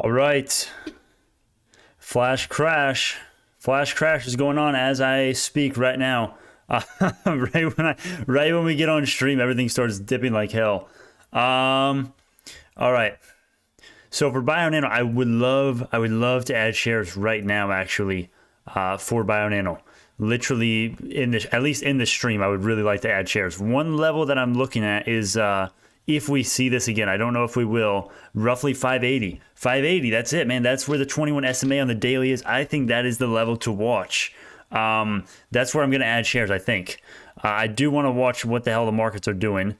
All right. Flash crash. Flash crash is going on as I speak right now. Right when we get on stream, everything starts dipping like hell. All right. So for Bionano, I would love to add shares right now, actually, for Bionano. Literally, at least in the stream, I would really like to add shares. One level that I'm looking at is if we see this again. I don't know if we will. Roughly 580. 580, that's it, man. That's where the 21 SMA on the daily is. I think that is the level to watch. That's where I'm going to add shares, I think. I do want to watch what the hell the markets are doing.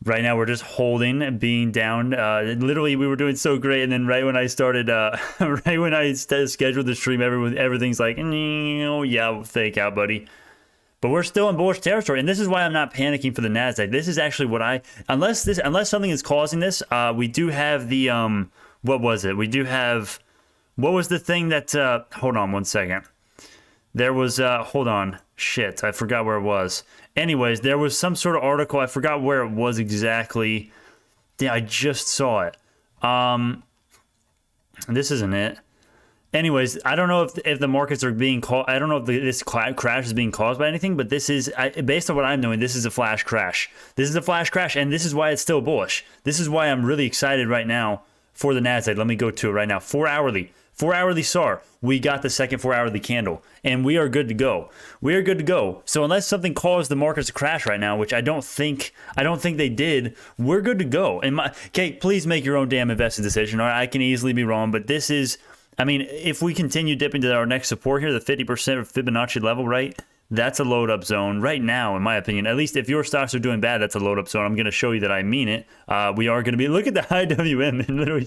Right now, we're just holding, being down. Literally, we were doing so great, and then right when I started, right when I scheduled the stream, everything's like, oh, yeah, fake out, buddy. But we're still in bullish territory, and this is why I'm not panicking for the Nasdaq. This is actually what unless something is causing this, we do have the what was it? We do have, what was the thing that? Hold on one second. There was hold on, shit, I forgot where it was. Anyways, there was some sort of article. I forgot where it was exactly. Yeah, I just saw it. This isn't it. Anyways, I don't know if the markets are being called. I don't know if this crash is being caused by anything, but this is, based on what I'm knowing, this is a flash crash. This is a flash crash, and this is why it's still bullish. This is why I'm really excited right now for the Nasdaq. Let me go to it right now. 4 hourly. 4 hourly SAR. We got the second 4 hourly candle, and we are good to go. We are good to go. So unless something caused the markets to crash right now, which I don't think they did, we're good to go. And okay, please make your own damn investing decision. All right, I can easily be wrong, but this is, I mean, if we continue dipping to our next support here, the 50% Fibonacci level, right? That's a load up zone right now, in my opinion. At least if your stocks are doing bad, that's a load up zone. I'm going to show you that I mean it. We are going to be, look at the high WM, and literally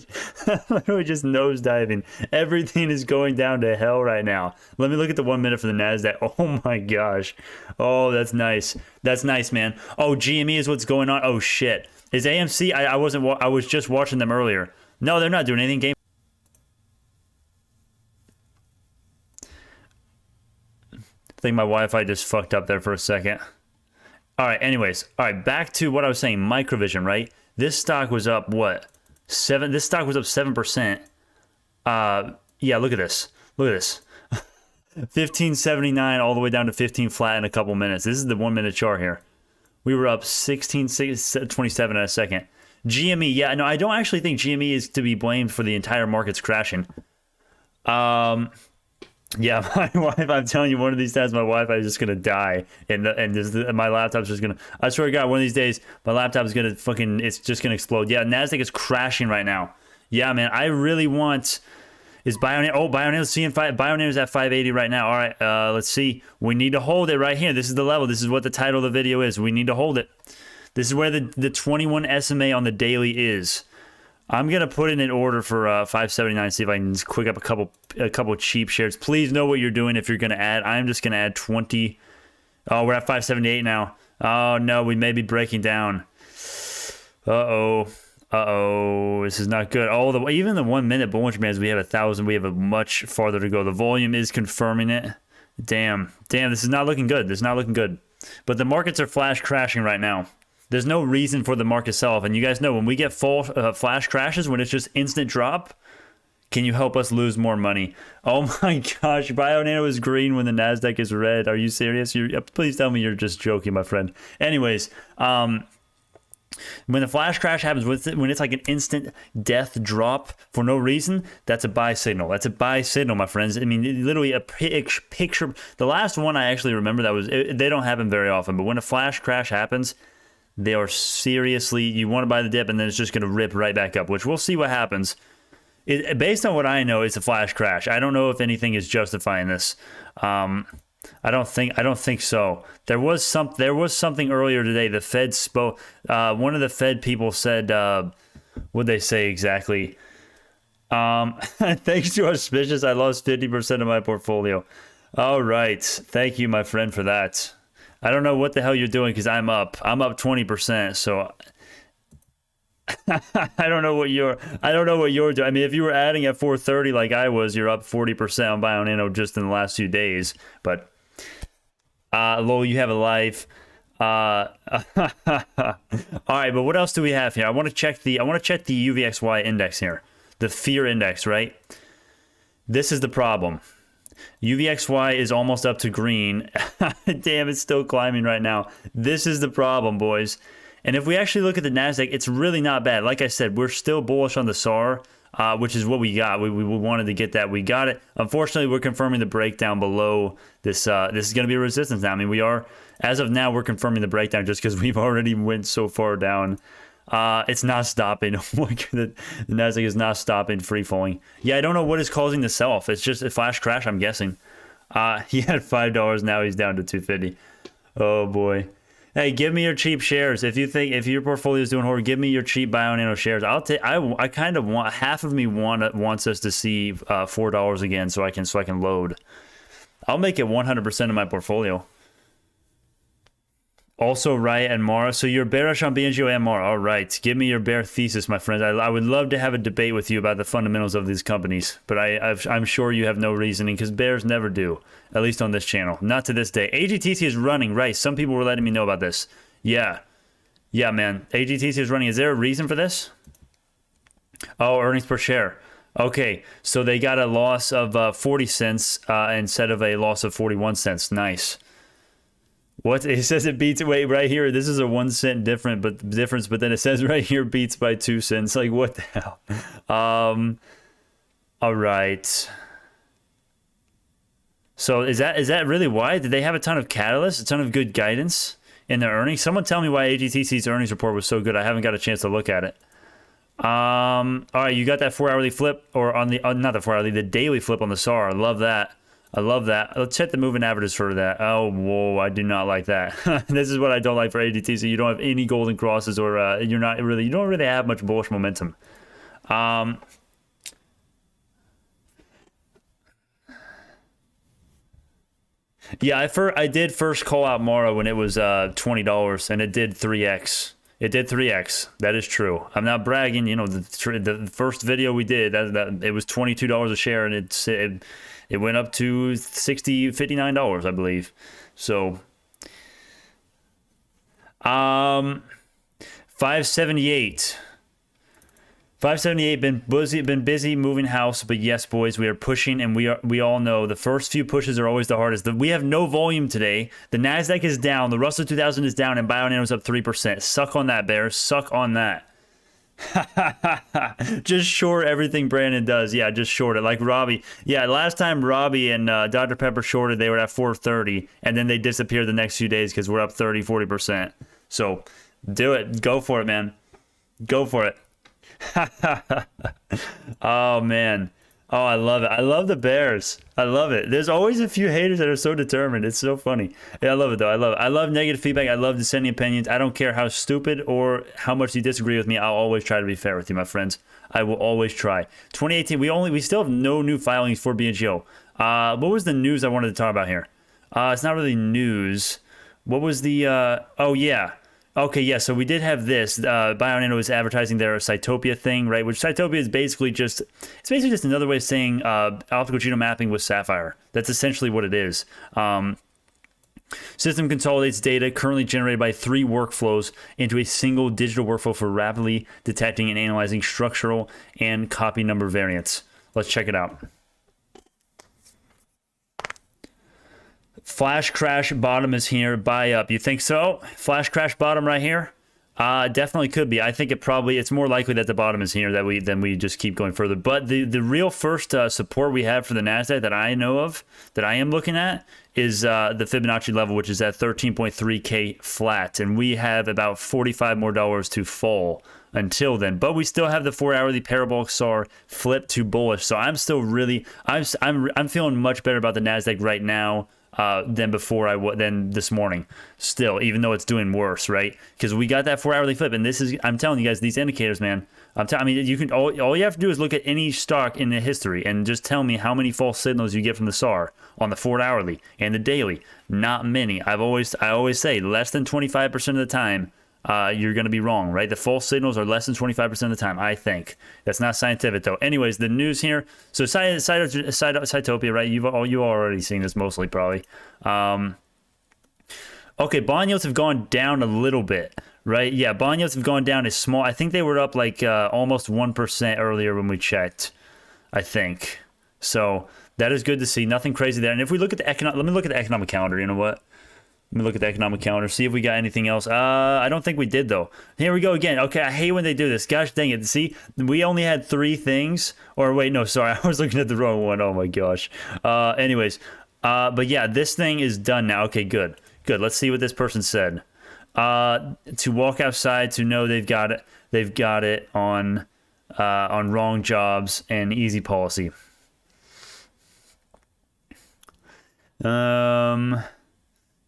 just nosediving. Everything is going down to hell right now. Let me look at the 1 minute for the Nasdaq. Oh my gosh. Oh, that's nice. That's nice, man. Oh, GME is what's going on. Oh shit. Is AMC? I was just watching them earlier. No, they're not doing anything. Game. I think my Wi-Fi just fucked up there for a second. All right, anyways. All right, back to what I was saying, Microvision, right? This stock was up, what? This stock was up 7%. Yeah, look at this. Look at this. 1579 all the way down to 15 flat in a couple minutes. This is the 1 minute chart here. We were up 1627 in a second. GME, yeah, no, I don't actually think GME is to be blamed for the entire market's crashing. Yeah, my Wi-Fi, I'm telling you, one of these times my Wi-Fi is just going to die. And my laptop's just going to, I swear to God, one of these days, my laptop is going to fucking, it's just going to explode. Yeah, NASDAQ is crashing right now. Yeah, man, I really want, is Bionano, oh, Bionano's seeing Bionano's at 580 right now. All right, let's see. We need to hold it right here. This is the level. This is what the title of the video is. We need to hold it. This is where the 21 SMA on the daily is. I'm gonna put it in order for 579. See if I can quick up a couple cheap shares. Please know what you're doing if you're gonna add. I'm just gonna add 20. Oh, we're at 578 now. Oh no, we may be breaking down. Uh oh, this is not good. Oh, even the 1 minute Bollinger Bands, we have 1,000. We have a much farther to go. The volume is confirming it. Damn, this is not looking good. This is not looking good. But the markets are flash crashing right now. There's no reason for the market to sell off. And you guys know when we get full flash crashes, when it's just instant drop, can you help us lose more money? Oh my gosh, Bionano is green when the Nasdaq is red. Are you serious? Please tell me you're just joking, my friend. Anyways, when the flash crash happens, when it's like an instant death drop for no reason, that's a buy signal. That's a buy signal, my friends. I mean, literally a picture. The last one I actually remember they don't happen very often, but when a flash crash happens, they are seriously, you want to buy the dip and then it's just going to rip right back up, which we'll see what happens. Based on what I know, it's a flash crash. I don't know if anything is justifying this. I don't think so. There was something earlier today. The Fed spoke. One of the Fed people said, what'd they say exactly? Thanks to Auspicious, I lost 50% of my portfolio. All right. Thank you, my friend, for that. I don't know what the hell you're doing because I'm up 20%. So I don't know what you're doing. I mean, if you were adding at 430 like I was, you're up 40% on Bionano just in the last 2 days. But Lowell, you have a life. All right, but what else do we have here? I want to check the UVXY index here. the fear index, right? This is the problem. UVXY is almost up to green. Damn, it's still climbing right now. This is the problem, boys. And if we actually look at the NASDAQ, it's really not bad. Like I said, we're still bullish on the SAR, which is what we got. We wanted to get that. We got it. Unfortunately, we're confirming the breakdown below this. This is going to be a resistance now. I mean, we are, as of now, we're confirming the breakdown just because we've already went so far down. It's not stopping. The NASDAQ is not stopping free falling. Yeah, I don't know what is causing the sell-off. It's just a flash crash, I'm guessing. He had $5. Now he's down to $2.50. Oh, boy. Hey, give me your cheap shares. If your portfolio is doing horrible, give me your cheap Bionano shares. I'll take. I kind of want, half of me wants us to see $4 again, so I can load. I'll make it 100% of my portfolio. Also, RIOT and Mara. So you're bearish on Bngo and Mara. All right, give me your bear thesis, my friends. I would love to have a debate with you about the fundamentals of these companies, but I'm sure you have no reasoning because bears never do. At least on this channel, not to this day. AGTC is running, right? Some people were letting me know about this. Yeah, man. AGTC is running. Is there a reason for this? Oh, earnings per share. Okay, so they got a loss of 40 cents instead of a loss of 41 cents. Nice. What it says it beats, wait, right here, this is a 1 cent difference, but then it says right here beats by 2 cents. Like, what the hell? All right. So is that really why? Did they have a ton of catalysts, a ton of good guidance in their earnings? Someone tell me why AGTC's earnings report was so good. I haven't got a chance to look at it. All right, you got that 4-hourly flip, or on the not the 4-hourly, the daily flip on the SAR. I love that. I love that. Let's check the moving averages for that. Oh, whoa, I do not like that. This is what I don't like for AGTC. You don't have any golden crosses, or you don't really have much bullish momentum. Yeah, I did first call out Mara when it was $20, and it did 3x. It did 3x. That is true. I'm not bragging. You know, the first video we did, that it was $22 a share, and it went up to $59, I believe. So, 578. 578 been busy moving house, but yes, boys, we are pushing, and we all know the first few pushes are always the hardest. We have no volume today. The Nasdaq is down, the Russell 2000 is down, and Bionano is up 3%. Suck on that, bears. Suck on that. Just short everything Brandon does. Yeah, just short it like Robbie. Yeah, last time Robbie and Dr. Pepper shorted, they were at 430, and then they disappeared the next few days because we're up 30-40%. So do it. Go for it, man. Go for it. Oh, man. Oh, I love it. I love the bears. I love it. There's always a few haters that are so determined. It's so funny. Yeah, I love it, though. I love it. I love negative feedback. I love dissenting opinions. I don't care how stupid or how much you disagree with me. I'll always try to be fair with you, my friends. I will always try. 2018, we still have no new filings for Bngo. What was the news I wanted to talk about here? It's not really news. What was the oh, yeah. Okay, yeah, so we did have this. Bionano is advertising their Cytopia thing, right? Which Cytopia is basically just another way of saying optical genome mapping with Sapphire. That's essentially what it is. System consolidates data currently generated by 3 workflows into a single digital workflow for rapidly detecting and analyzing structural and copy number variants. Let's check it out. Flash crash bottom is here. Buy up. You think so? Flash crash bottom right here? Definitely could be. I think it's more likely that the bottom is here than we just keep going further. But the real first support we have for the Nasdaq that I know of, that I am looking at, is the Fibonacci level, which is at 13.3K flat, and we have about $45 more to fall until then. But we still have the 4-hourly parabolic SAR flip to bullish. So I'm still really I'm feeling much better about the Nasdaq right now than than this morning. Still, even though it's doing worse, right? Because we got that 4-hourly flip, and I'm telling you guys, these indicators, man. I mean, you can all you have to do is look at any stock in the history and just tell me how many false signals you get from the SAR on the 4-hourly and the daily. Not many. I always say less than 25% of the time. You're going to be wrong, right? The false signals are less than 25% of the time, I think. That's not scientific, though. Anyways, the news here. So Cytopia, right? You've already seen this mostly, probably. Okay, bond yields have gone down a little bit, right? Yeah, bond yields have gone down a small. I think they were up like almost 1% earlier when we checked, I think. So that is good to see. Nothing crazy there. And if we look at the economic, let me look at the economic calendar. You know what? Let me look at the economic calendar, see if we got anything else. I don't think we did, though. Here we go again. Okay, I hate when they do this. Gosh dang it. See, we only had 3 things. Or wait, no, sorry. I was looking at the wrong one. Oh, my gosh. Anyways, but yeah, this thing is done now. Okay, good. Good. Let's see what this person said. To walk outside, to know they've got it. They've got it on wrong jobs and easy policy.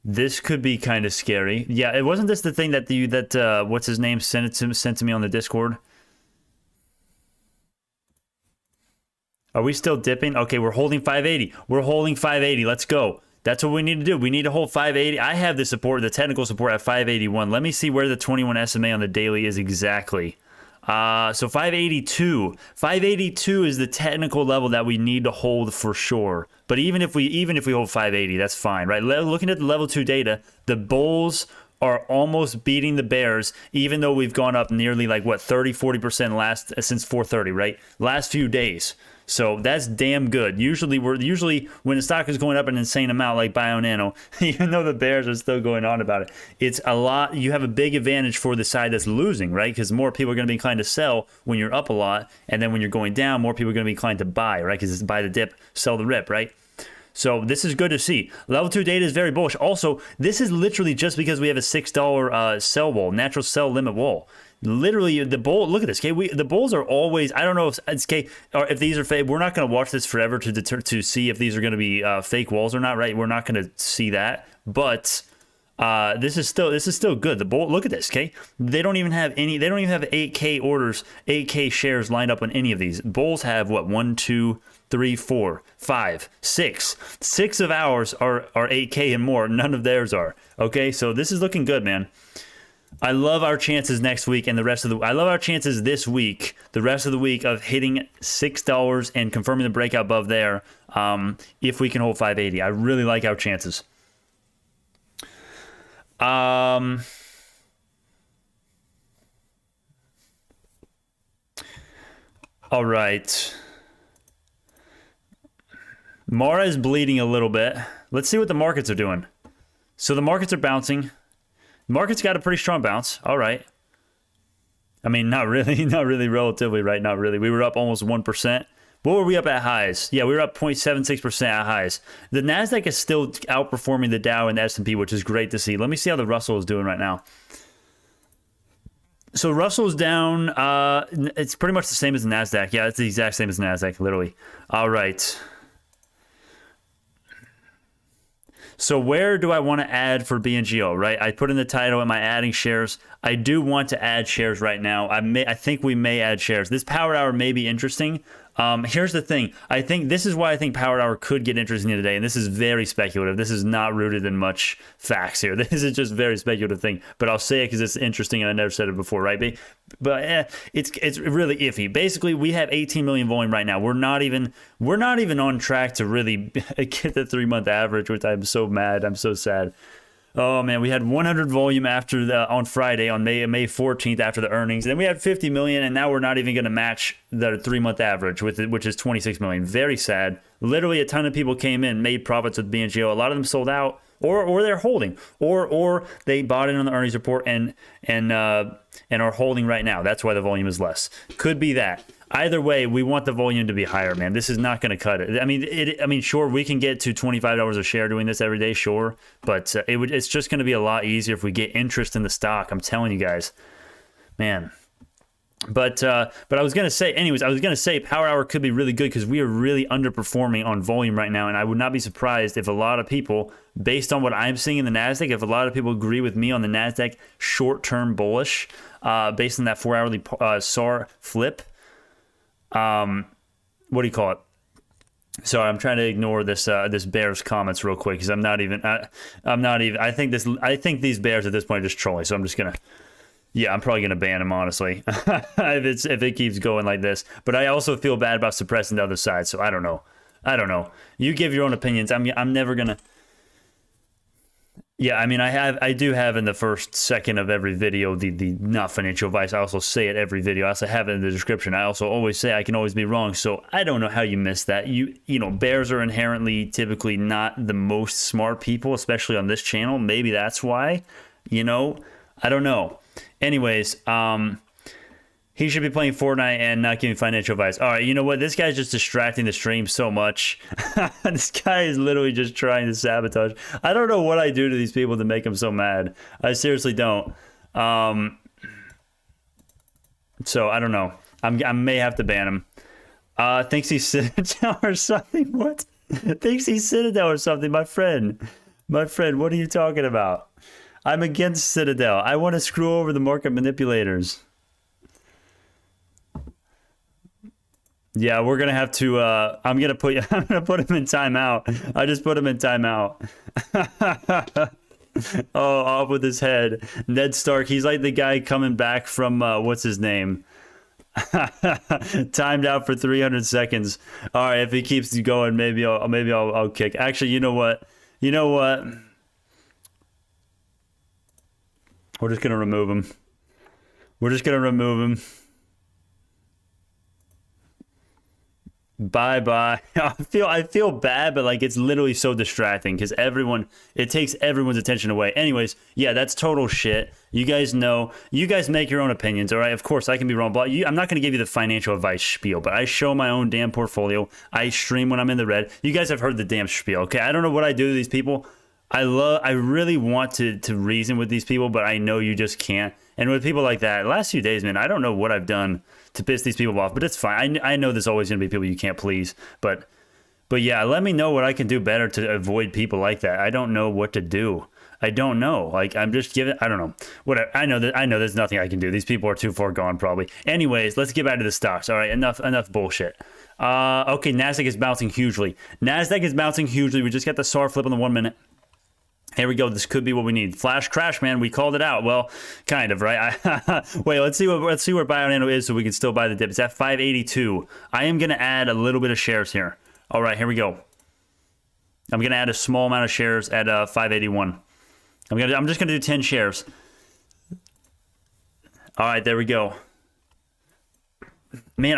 This could be kind of scary. Yeah, it wasn't this the thing that what's his name sent to me on the Discord. Are we still dipping? Okay, we're holding 580. We're holding 580. Let's go. That's what we need to do. We need to hold 580. I have the support, the technical support at 581. Let me see where the 21 SMA on the daily is exactly. So 582. 582 is the technical level that we need to hold for sure. But even if we hold 580, that's fine, right? Looking at the level 2 data, the bulls are almost beating the bears, even though we've gone up nearly like what 30-40% since 430, right? Last few days. So that's damn good. Usually when the stock is going up an insane amount like Bionano, even though the bears are still going on about it, it's a lot. You have a big advantage for the side that's losing, right? Because more people are going to be inclined to sell when you're up a lot, and then when you're going down, more people are going to be inclined to buy, right? Because it's buy the dip, sell the rip, right? So this is good to see. Level 2 data is very bullish. Also, this is literally just because we have a $6 sell wall, natural sell limit wall. Literally, the bull. Look at this. Okay, the bulls are always. I don't know if it's okay or if these are fake. We're not going to watch this forever to see if these are going to be fake walls or not. Right? We're not going to see that. But this is still good. The bull. Look at this. Okay, they don't even have any. They don't even have 8K orders, 8K shares lined up on any of these. Bulls have what 1, 2, 3, 4, 5, 6. 6 of ours are 8K and more. None of theirs are. Okay, so this is looking good, man. I love our chances next week and the rest of the. I love our chances this week, the rest of the week of hitting $6 and confirming the breakout above there. If we can hold 580, I really like our chances. All right. Mara is bleeding a little bit. Let's see what the markets are doing. So the markets are bouncing. Market's got a pretty strong bounce. All right. I mean, not really relatively, right? Not really. We were up almost 1%. What were we up at highs? Yeah, we were up 0.76% at highs. The NASDAQ is still outperforming the Dow and the S&P, which is great to see. Let me see how the Russell is doing right now. So Russell's down. It's pretty much the same as the NASDAQ. Yeah, it's the exact same as the NASDAQ, literally. All right. So where do I want to add for Bngo, right? I put in the title, am I adding shares? I do want to add shares right now. I think we may add shares. This power hour may be interesting. Here's the thing. I think this is why I think Power Hour could get interesting today, and this is very speculative. This is not rooted in much facts here. This is just very speculative thing, but I'll say it because it's interesting, and I never said it before, right? But it's really iffy. Basically, we have 18 million volume right now. We're not even on track to really get the 3-month average, which I'm so mad. I'm so sad. Oh man, we had 100 volume on Friday on May 14th after the earnings. Then we had 50 million, and now we're not even going to match the 3-month average which is 26 million. Very sad. Literally, a ton of people came in, made profits with Bngo. A lot of them sold out, or they're holding, or they bought in on the earnings report and are holding right now. That's why the volume is less. Could be that. Either way, we want the volume to be higher, man. This is not going to cut it. I mean, sure, we can get to $25 a share doing this every day, sure, but it's just going to be a lot easier if we get interest in the stock. I'm telling you guys, man. But I was going to say, Power Hour could be really good because we are really underperforming on volume right now, and I would not be surprised if a lot of people, based on what I'm seeing in the NASDAQ, if a lot of people agree with me on the NASDAQ short-term bullish, based on that 4-hourly SAR flip. What do you call it? Sorry, I'm trying to ignore this bear's comments real quick because I'm not even. I think these bears at this point are just trolling. So I'm just gonna. Yeah, I'm probably gonna ban him honestly if it keeps going like this. But I also feel bad about suppressing the other side. So I don't know. You give your own opinions. I'm never gonna. Yeah, I mean, I do have in the first second of every video the not financial advice. I also say it every video. I also have it in the description. I also always say I can always be wrong. So I don't know how you missed that. You know, bears are inherently typically not the most smart people, especially on this channel. Maybe that's why. You know, I don't know. Anyways, he should be playing Fortnite and not giving financial advice. All right, you know what? This guy's just distracting the stream so much. This guy is literally just trying to sabotage. I don't know what I do to these people to make them so mad. I seriously don't. So I don't know. I may have to ban him. Thinks he's Citadel or something. What? Thinks he's Citadel or something. My friend, what are you talking about? I'm against Citadel. I want to screw over the market manipulators. Yeah, we're gonna have to. I'm gonna put him in timeout. I just put him in timeout. Oh, off with his head. Ned Stark. He's like the guy coming back from what's his name? Timed out for 300 seconds. All right, if he keeps going, maybe I'll kick. Actually, you know what? We're just gonna remove him. Bye. I feel bad, but like it's literally so distracting because it takes everyone's attention away. Anyways, yeah, that's total shit. You guys know, you guys make your own opinions, all right? Of course, I can be wrong, but I'm not going to give you the financial advice spiel, but I show my own damn portfolio. I stream when I'm in the red. You guys have heard the damn spiel, okay? I don't know what I do to these people. I really want to reason with these people, but I know you just can't. And with people like that, last few days, man, I don't know what I've done to piss these people off, but it's fine. I know there's always going to be people you can't please, but yeah, let me know what I can do better to avoid people like that. I don't know what to do. I don't know. Like, I'm just giving, I don't know. Whatever. I know there's nothing I can do. These people are too far gone, probably. Anyways, let's get back to the stocks. All right, enough bullshit. Okay, NASDAQ is bouncing hugely. We just got the SAR flip on the 1 minute. Here we go. This could be what we need. Flash crash, man. We called it out. Well, kind of, right? Wait, let's see where Bionano is so we can still buy the dip. It's at 582. I am going to add a little bit of shares here. All right, here we go. I'm going to add a small amount of shares at 581. I'm just going to do 10 shares. All right, there we go. Man,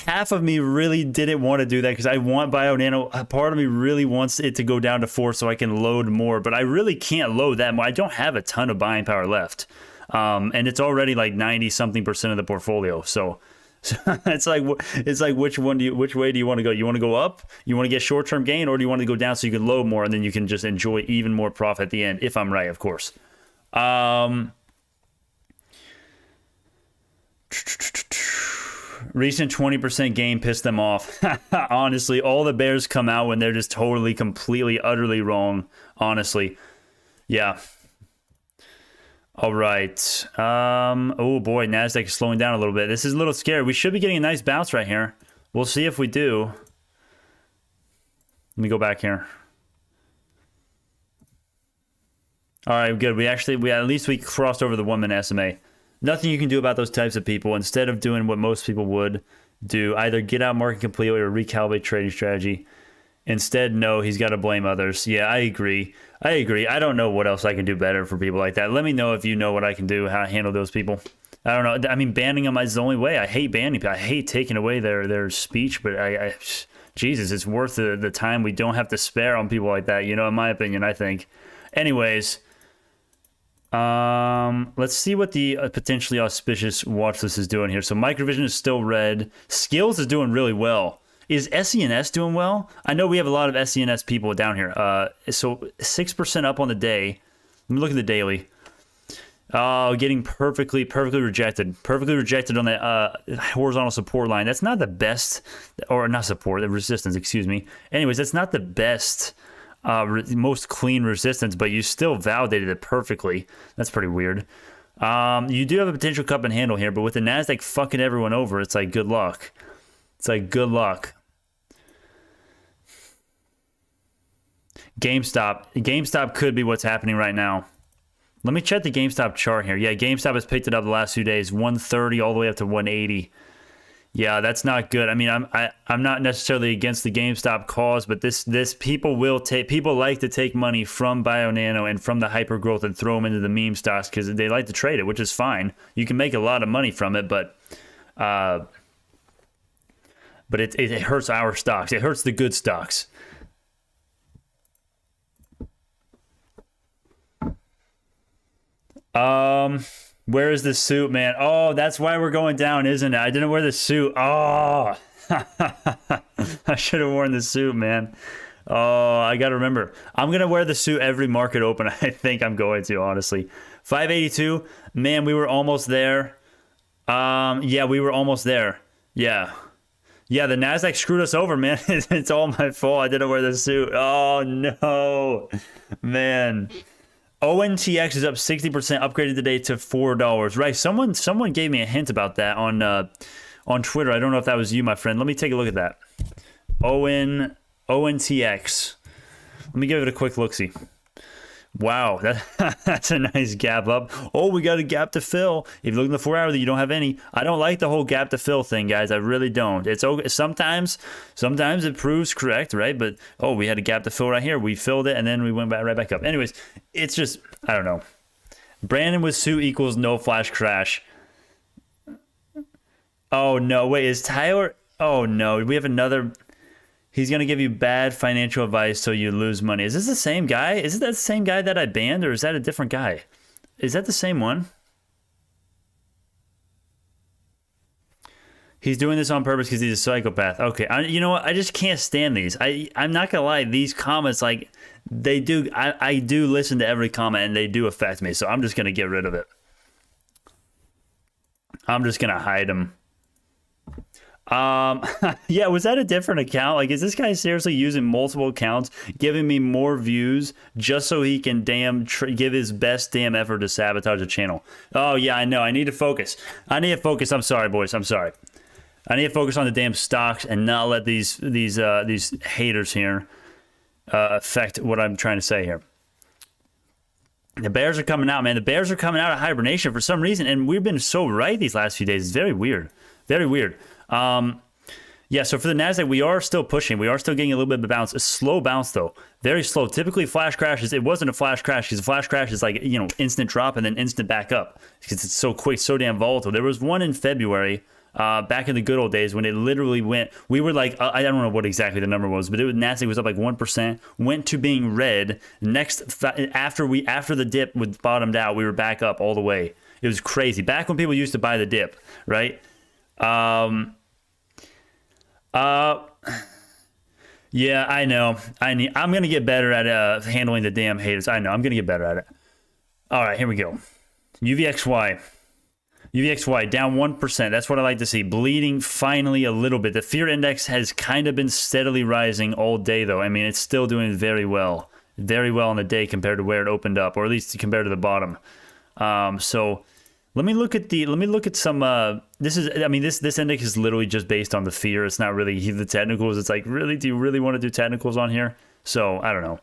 half of me really didn't want to do that because I want Bionano. A part of me really wants it to go down to 4 so I can load more, but I really can't load that more. I don't have a ton of buying power left. And it's already like 90-something% of the portfolio. So it's like which way do you want to go? You want to go up? You want to get short-term gain, or do you want to go down so you can load more and then you can just enjoy even more profit at the end, if I'm right, of course. Recent 20% gain pissed them off. Honestly, all the bears come out when they're just totally, completely, utterly wrong. Honestly. Yeah. All right. Oh, boy. NASDAQ is slowing down a little bit. This is a little scary. We should be getting a nice bounce right here. We'll see if we do. Let me go back here. All right, good. At least we crossed over the 1 minute SMA. Nothing you can do about those types of people. Instead of doing what most people would do, either get out market completely or recalibrate trading strategy. Instead, no, he's got to blame others. Yeah, I agree. I don't know what else I can do better for people like that. Let me know if you know what I can do, how to handle those people. I don't know. I mean, banning them is the only way. I hate banning people. I hate taking away their speech, but Jesus, it's worth the time we don't have to spare on people like that, you know, in my opinion, I think. Anyways, let's see what the potentially auspicious watch list is doing here. So Microvision is still red. Skills is doing really well. Is SENS doing well? I know we have a lot of SENS people down here. So 6% up on the day. Let me look at the daily. Oh, getting perfectly rejected. Perfectly rejected on the horizontal support line. That's not the best, or not support, the resistance, excuse me. Anyways, that's not the best, most clean resistance, but you still validated it perfectly. That's pretty weird. You do have a potential cup and handle here, but with the NASDAQ fucking everyone over, it's like good luck. It's like good luck. GameStop could be what's happening right now. Let me check the GameStop chart here. Yeah, GameStop has picked it up the last 2 days, 130 all the way up to 180. Yeah, that's not good. I mean, I'm not necessarily against the GameStop cause, but this people like to take money from Bionano and from the hyper growth and throw them into the meme stocks because they like to trade it, which is fine. You can make a lot of money from it, but it hurts our stocks. It hurts the good stocks. Where is the suit, man? Oh, that's why we're going down, isn't it? I didn't wear the suit. Oh, I should have worn the suit, man. Oh, I got to remember. I'm going to wear the suit every market open. I think I'm going to, honestly. 582, man, we were almost there. Yeah, we were almost there. Yeah. Yeah, the NASDAQ screwed us over, man. It's all my fault. I didn't wear the suit. Oh, no, man. ONTX is up 60%, upgraded today to $4. Right, someone gave me a hint about that on Twitter. I don't know if that was you, my friend. Let me take a look at that. ONTX. Let me give it a quick look-see. Wow, that's a nice gap up. Oh, we got a gap to fill. If you look in the 4 hour, you don't have any. I don't like the whole gap to fill thing, guys. I really don't. It's okay. Sometimes it proves correct, right? But oh, we had a gap to fill right here. We filled it and then we went right back up. Anyways, it's just, I don't know. Brandon with suit equals no flash crash. Oh no, wait, is Tyler? Oh no, we have another. He's going to give you bad financial advice so you lose money. Is this the same guy? Is it that same guy that I banned, or is that a different guy? Is that the same one? He's doing this on purpose because he's a psychopath. Okay, you know what? I just can't stand these. I'm not going to lie. These comments, like, they do. I do listen to every comment, and they do affect me. So I'm just going to get rid of it. I'm just going to hide them. Yeah, was that a different account? Like, is this guy seriously using multiple accounts, giving me more views just so he can give his best damn effort to sabotage the channel? Oh yeah, I know. I need to focus. I'm sorry, boys. I'm sorry. I need to focus on the damn stocks and not let these haters here affect what I'm trying to say here. The bears are coming out, man. The bears are coming out of hibernation for some reason, and we've been so right these last few days. It's very weird. Very weird. Yeah, so for the NASDAQ, we are still pushing. We are still getting a little bit of a bounce. A slow bounce, though. Very slow. Typically, flash crashes. It wasn't a flash crash because a flash crash is like, instant drop and then instant back up because it's so quick, so damn volatile. There was one in February, back in the good old days when it literally went. We were like, I don't know what exactly the number was, but NASDAQ was up like 1%, went to being red. After the dip was bottomed out, we were back up all the way. It was crazy. Back when people used to buy the dip, right? Yeah, I know. I'm gonna get better at handling the damn haters. I know. I'm gonna get better at it. All right, here we go. UVXY down 1%. That's what I like to see. Bleeding finally a little bit. The fear index has kind of been steadily rising all day, though. I mean, it's still doing very well on the day compared to where it opened up, or at least compared to the bottom. So. Let me look at some, this index is literally just based on the fear. It's not really the technicals. It's like, really, do you really want to do technicals on here? So, I don't know.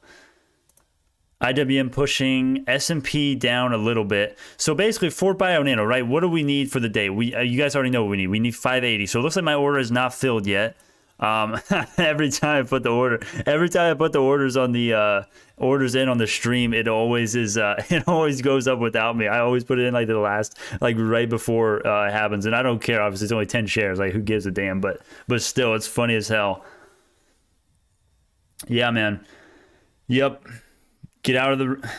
IWM pushing, S&P down a little bit. So basically, for Bionano, right, what do we need for the day? You guys already know what we need. We need 580. So it looks like my order is not filled yet. Every time I put the orders on the orders in on the stream, it always goes up without me. I always put it in like the last, like right before it happens, and I don't care. Obviously, it's only 10 shares. Like, who gives a damn? But still, it's funny as hell. Yeah, man. Yep. Get out of the.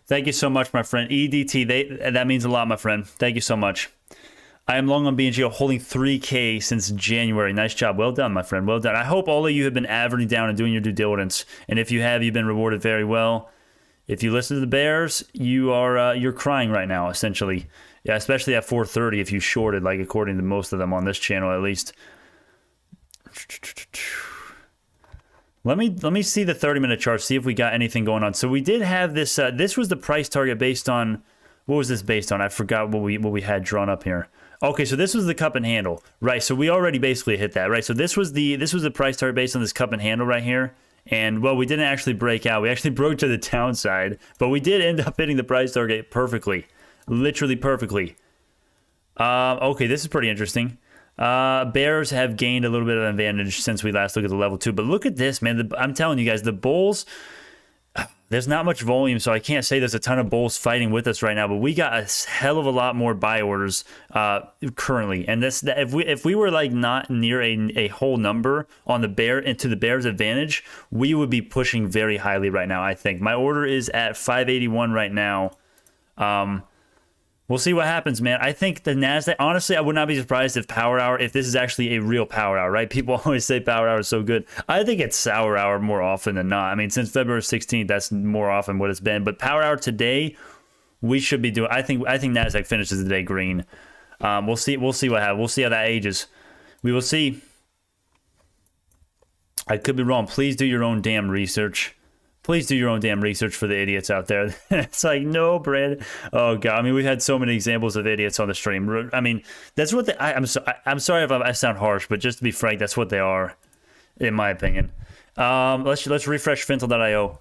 Thank you so much, my friend. EDT. That means a lot, my friend. Thank you so much. I am long on Bngo, holding 3K since January. Nice job. Well done, my friend. Well done. I hope all of you have been averaging down and doing your due diligence. And if you have, you've been rewarded very well. If you listen to the bears, you're crying right now, essentially. Yeah, especially at 4:30 if you shorted, like according to most of them on this channel at least. Let me see the 30-minute chart, see if we got anything going on. So we did have this. This was the price target based on. What was this based on? I forgot what we had drawn up here. Okay, so this was the cup and handle, right? So we already basically hit that, right? So this was the price target based on this cup and handle right here, and well, we didn't actually break out. We actually broke to the downside, but we did end up hitting the price target perfectly, literally perfectly. Okay, this is pretty interesting. Bears have gained a little bit of advantage since we last looked at the level 2. But look at this, man. I'm telling you guys, the bulls, there's not much volume, so I can't say there's a ton of bulls fighting with us right now. But we got a hell of a lot more buy orders currently. And if we were like not near a whole number on the bear into the Bears' advantage, we would be pushing very highly right now. I think my order is at 581 right now. We'll see what happens, man. I think the NASDAQ, honestly, I would not be surprised if Power Hour, if this is actually a real Power Hour, right? People always say Power Hour is so good. I think it's Sour Hour more often than not. I mean, since February 16th, that's more often what it's been. But Power Hour today, we should be doing, I think NASDAQ finishes the day green. We'll see what happens. We'll see how that ages. We will see. I could be wrong. Please do your own damn research. Please do your own damn research for the idiots out there. It's like, no, Brad. Oh, God. I mean, we've had so many examples of idiots on the stream. I mean, that's what I'm sorry if I sound harsh, but just to be frank, that's what they are, in my opinion. Let's refresh Fintel.io.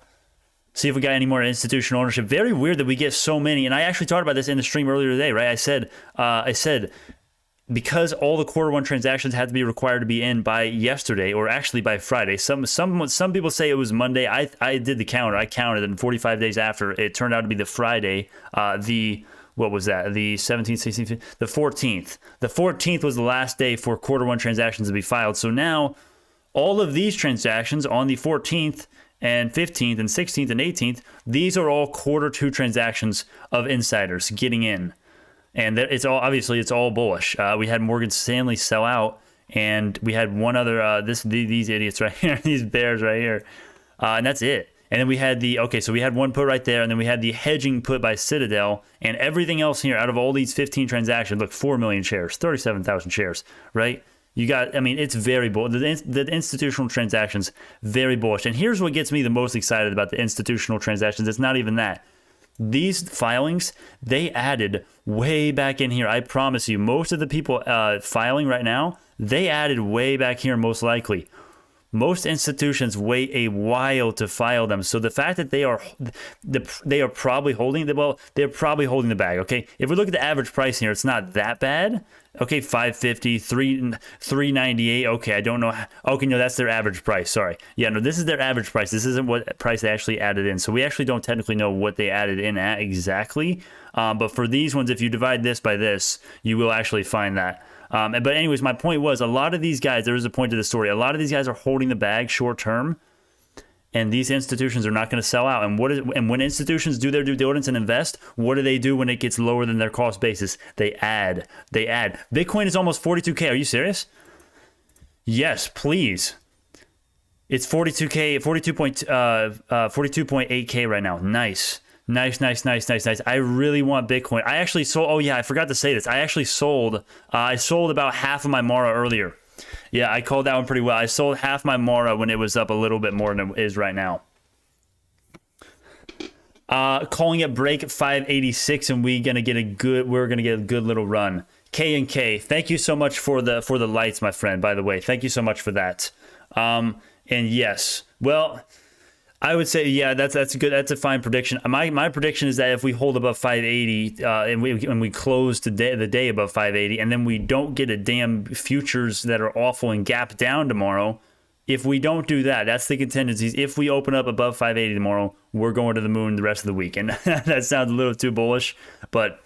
See if we got any more institutional ownership. Very weird that we get so many. And I actually talked about this in the stream earlier today, right? I said, because all the quarter one transactions had to be required to be in by yesterday, or actually by Friday. Some people say it was Monday. I did the counter. I counted, and 45 days after, it turned out to be the Friday. What was that? The 17th, 16th, the 14th. The 14th was the last day for quarter one transactions to be filed. So now, all of these transactions on the 14th and 15th and 16th and 18th, these are all quarter two transactions of insiders getting in. And it's all bullish. We had Morgan Stanley sell out, and we had one other these idiots right here, these bears right here, and that's it. And then we had so we had one put right there, and then we had the hedging put by Citadel, and everything else here out of all these 15 transactions. Look, 4 million shares, 37,000 shares, right? You got, I mean, it's very bullish. The institutional transactions, very bullish. And here's what gets me the most excited about the institutional transactions. It's not even that. These filings, they added way back in here. I promise you, most of the people filing right now, they added way back here most likely. Most institutions wait a while to file them. So the fact that they are probably holding they're probably holding the bag, okay? If we look at the average price here, it's not that bad. Okay, 550, 398. Okay, I don't know. Okay, no, that's their average price. Sorry. Yeah, no, this is their average price. This isn't what price they actually added in. So we actually don't technically know what they added in at exactly. But for these ones, if you divide this by this, you will actually find that. But anyways, my point was, a lot of these guys, there is a point to the story. A lot of these guys are holding the bag short term, and these institutions are not going to sell out. And when institutions do their due diligence and invest, what do they do when it gets lower than their cost basis? They add. Bitcoin is almost 42K. Are you serious? Yes, please. It's 42K, 42.8K right now. Nice. I really want Bitcoin. I actually sold. Oh yeah, I forgot to say this. I actually sold. I sold about half of my Mara earlier. Yeah, I called that one pretty well. I sold half my Mara when it was up a little bit more than it is right now. Calling it break 586, and we're gonna get a good little run. K&K, thank you so much for the lights, my friend. By the way, thank you so much for that. And yes, well, I would say, yeah, that's good. That's a fine prediction. My prediction is that if we hold above 580 and we close the day above 580, and then we don't get a damn futures that are awful and gap down tomorrow, if we don't do that, that's the contingencies. If we open up above 580 tomorrow, we're going to the moon the rest of the week. And that sounds a little too bullish, but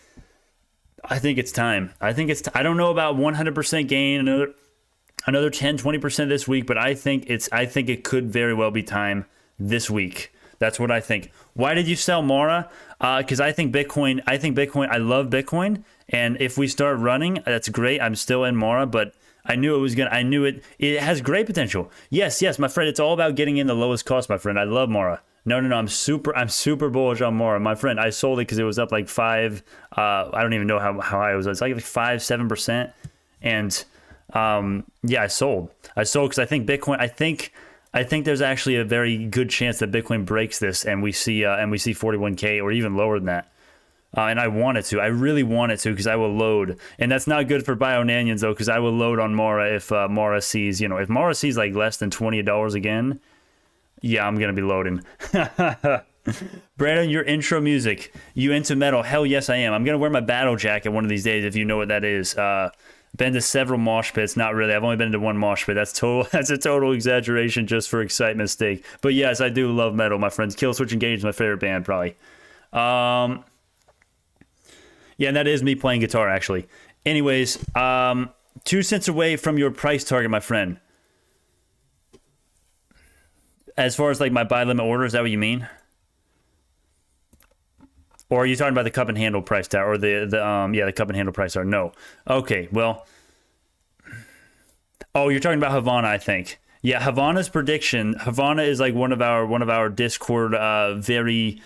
I think it's time. I don't know about 100% gain, another 10, 20% this week, but I think it could very well be time this week. That's what I think. Why did you sell Mara? Because I think Bitcoin, I love Bitcoin. And if we start running, that's great. I'm still in Mara, but I knew it has great potential. Yes, my friend, it's all about getting in the lowest cost, my friend. I love Mara. No, I'm super bullish on Mara. My friend, I sold it because it was up like 5, I don't even know how high it was. It's like 5-7%. And yeah, I sold because I think Bitcoin, I think there's actually a very good chance that Bitcoin breaks this, and we see 41K or even lower than that. And I want it to. I really want it to, because I will load. And that's not good for Bionanians though, because I will load on Mara if Mara sees, if Mara sees like less than $20 again. Yeah, I'm gonna be loading. Brandon, your intro music. You into metal? Hell yes, I am. I'm gonna wear my battle jacket one of these days if you know what that is. Been to several mosh pits. Not really. I've only been to one mosh pit. That's total. That's a total exaggeration just for excitement's sake. But yes, I do love metal, my friends. Kill Switch Engage is my favorite band, probably. Yeah, and that is me playing guitar, actually. Anyways, 2 cents away from your price target, my friend. As far as like my buy limit order, is that what you mean? Or are you talking about the cup and handle price tab, or the cup and handle price tab? No. Okay, well. Oh, you're talking about Havana, I think. Yeah, Havana's prediction. Havana is like one of our Discord very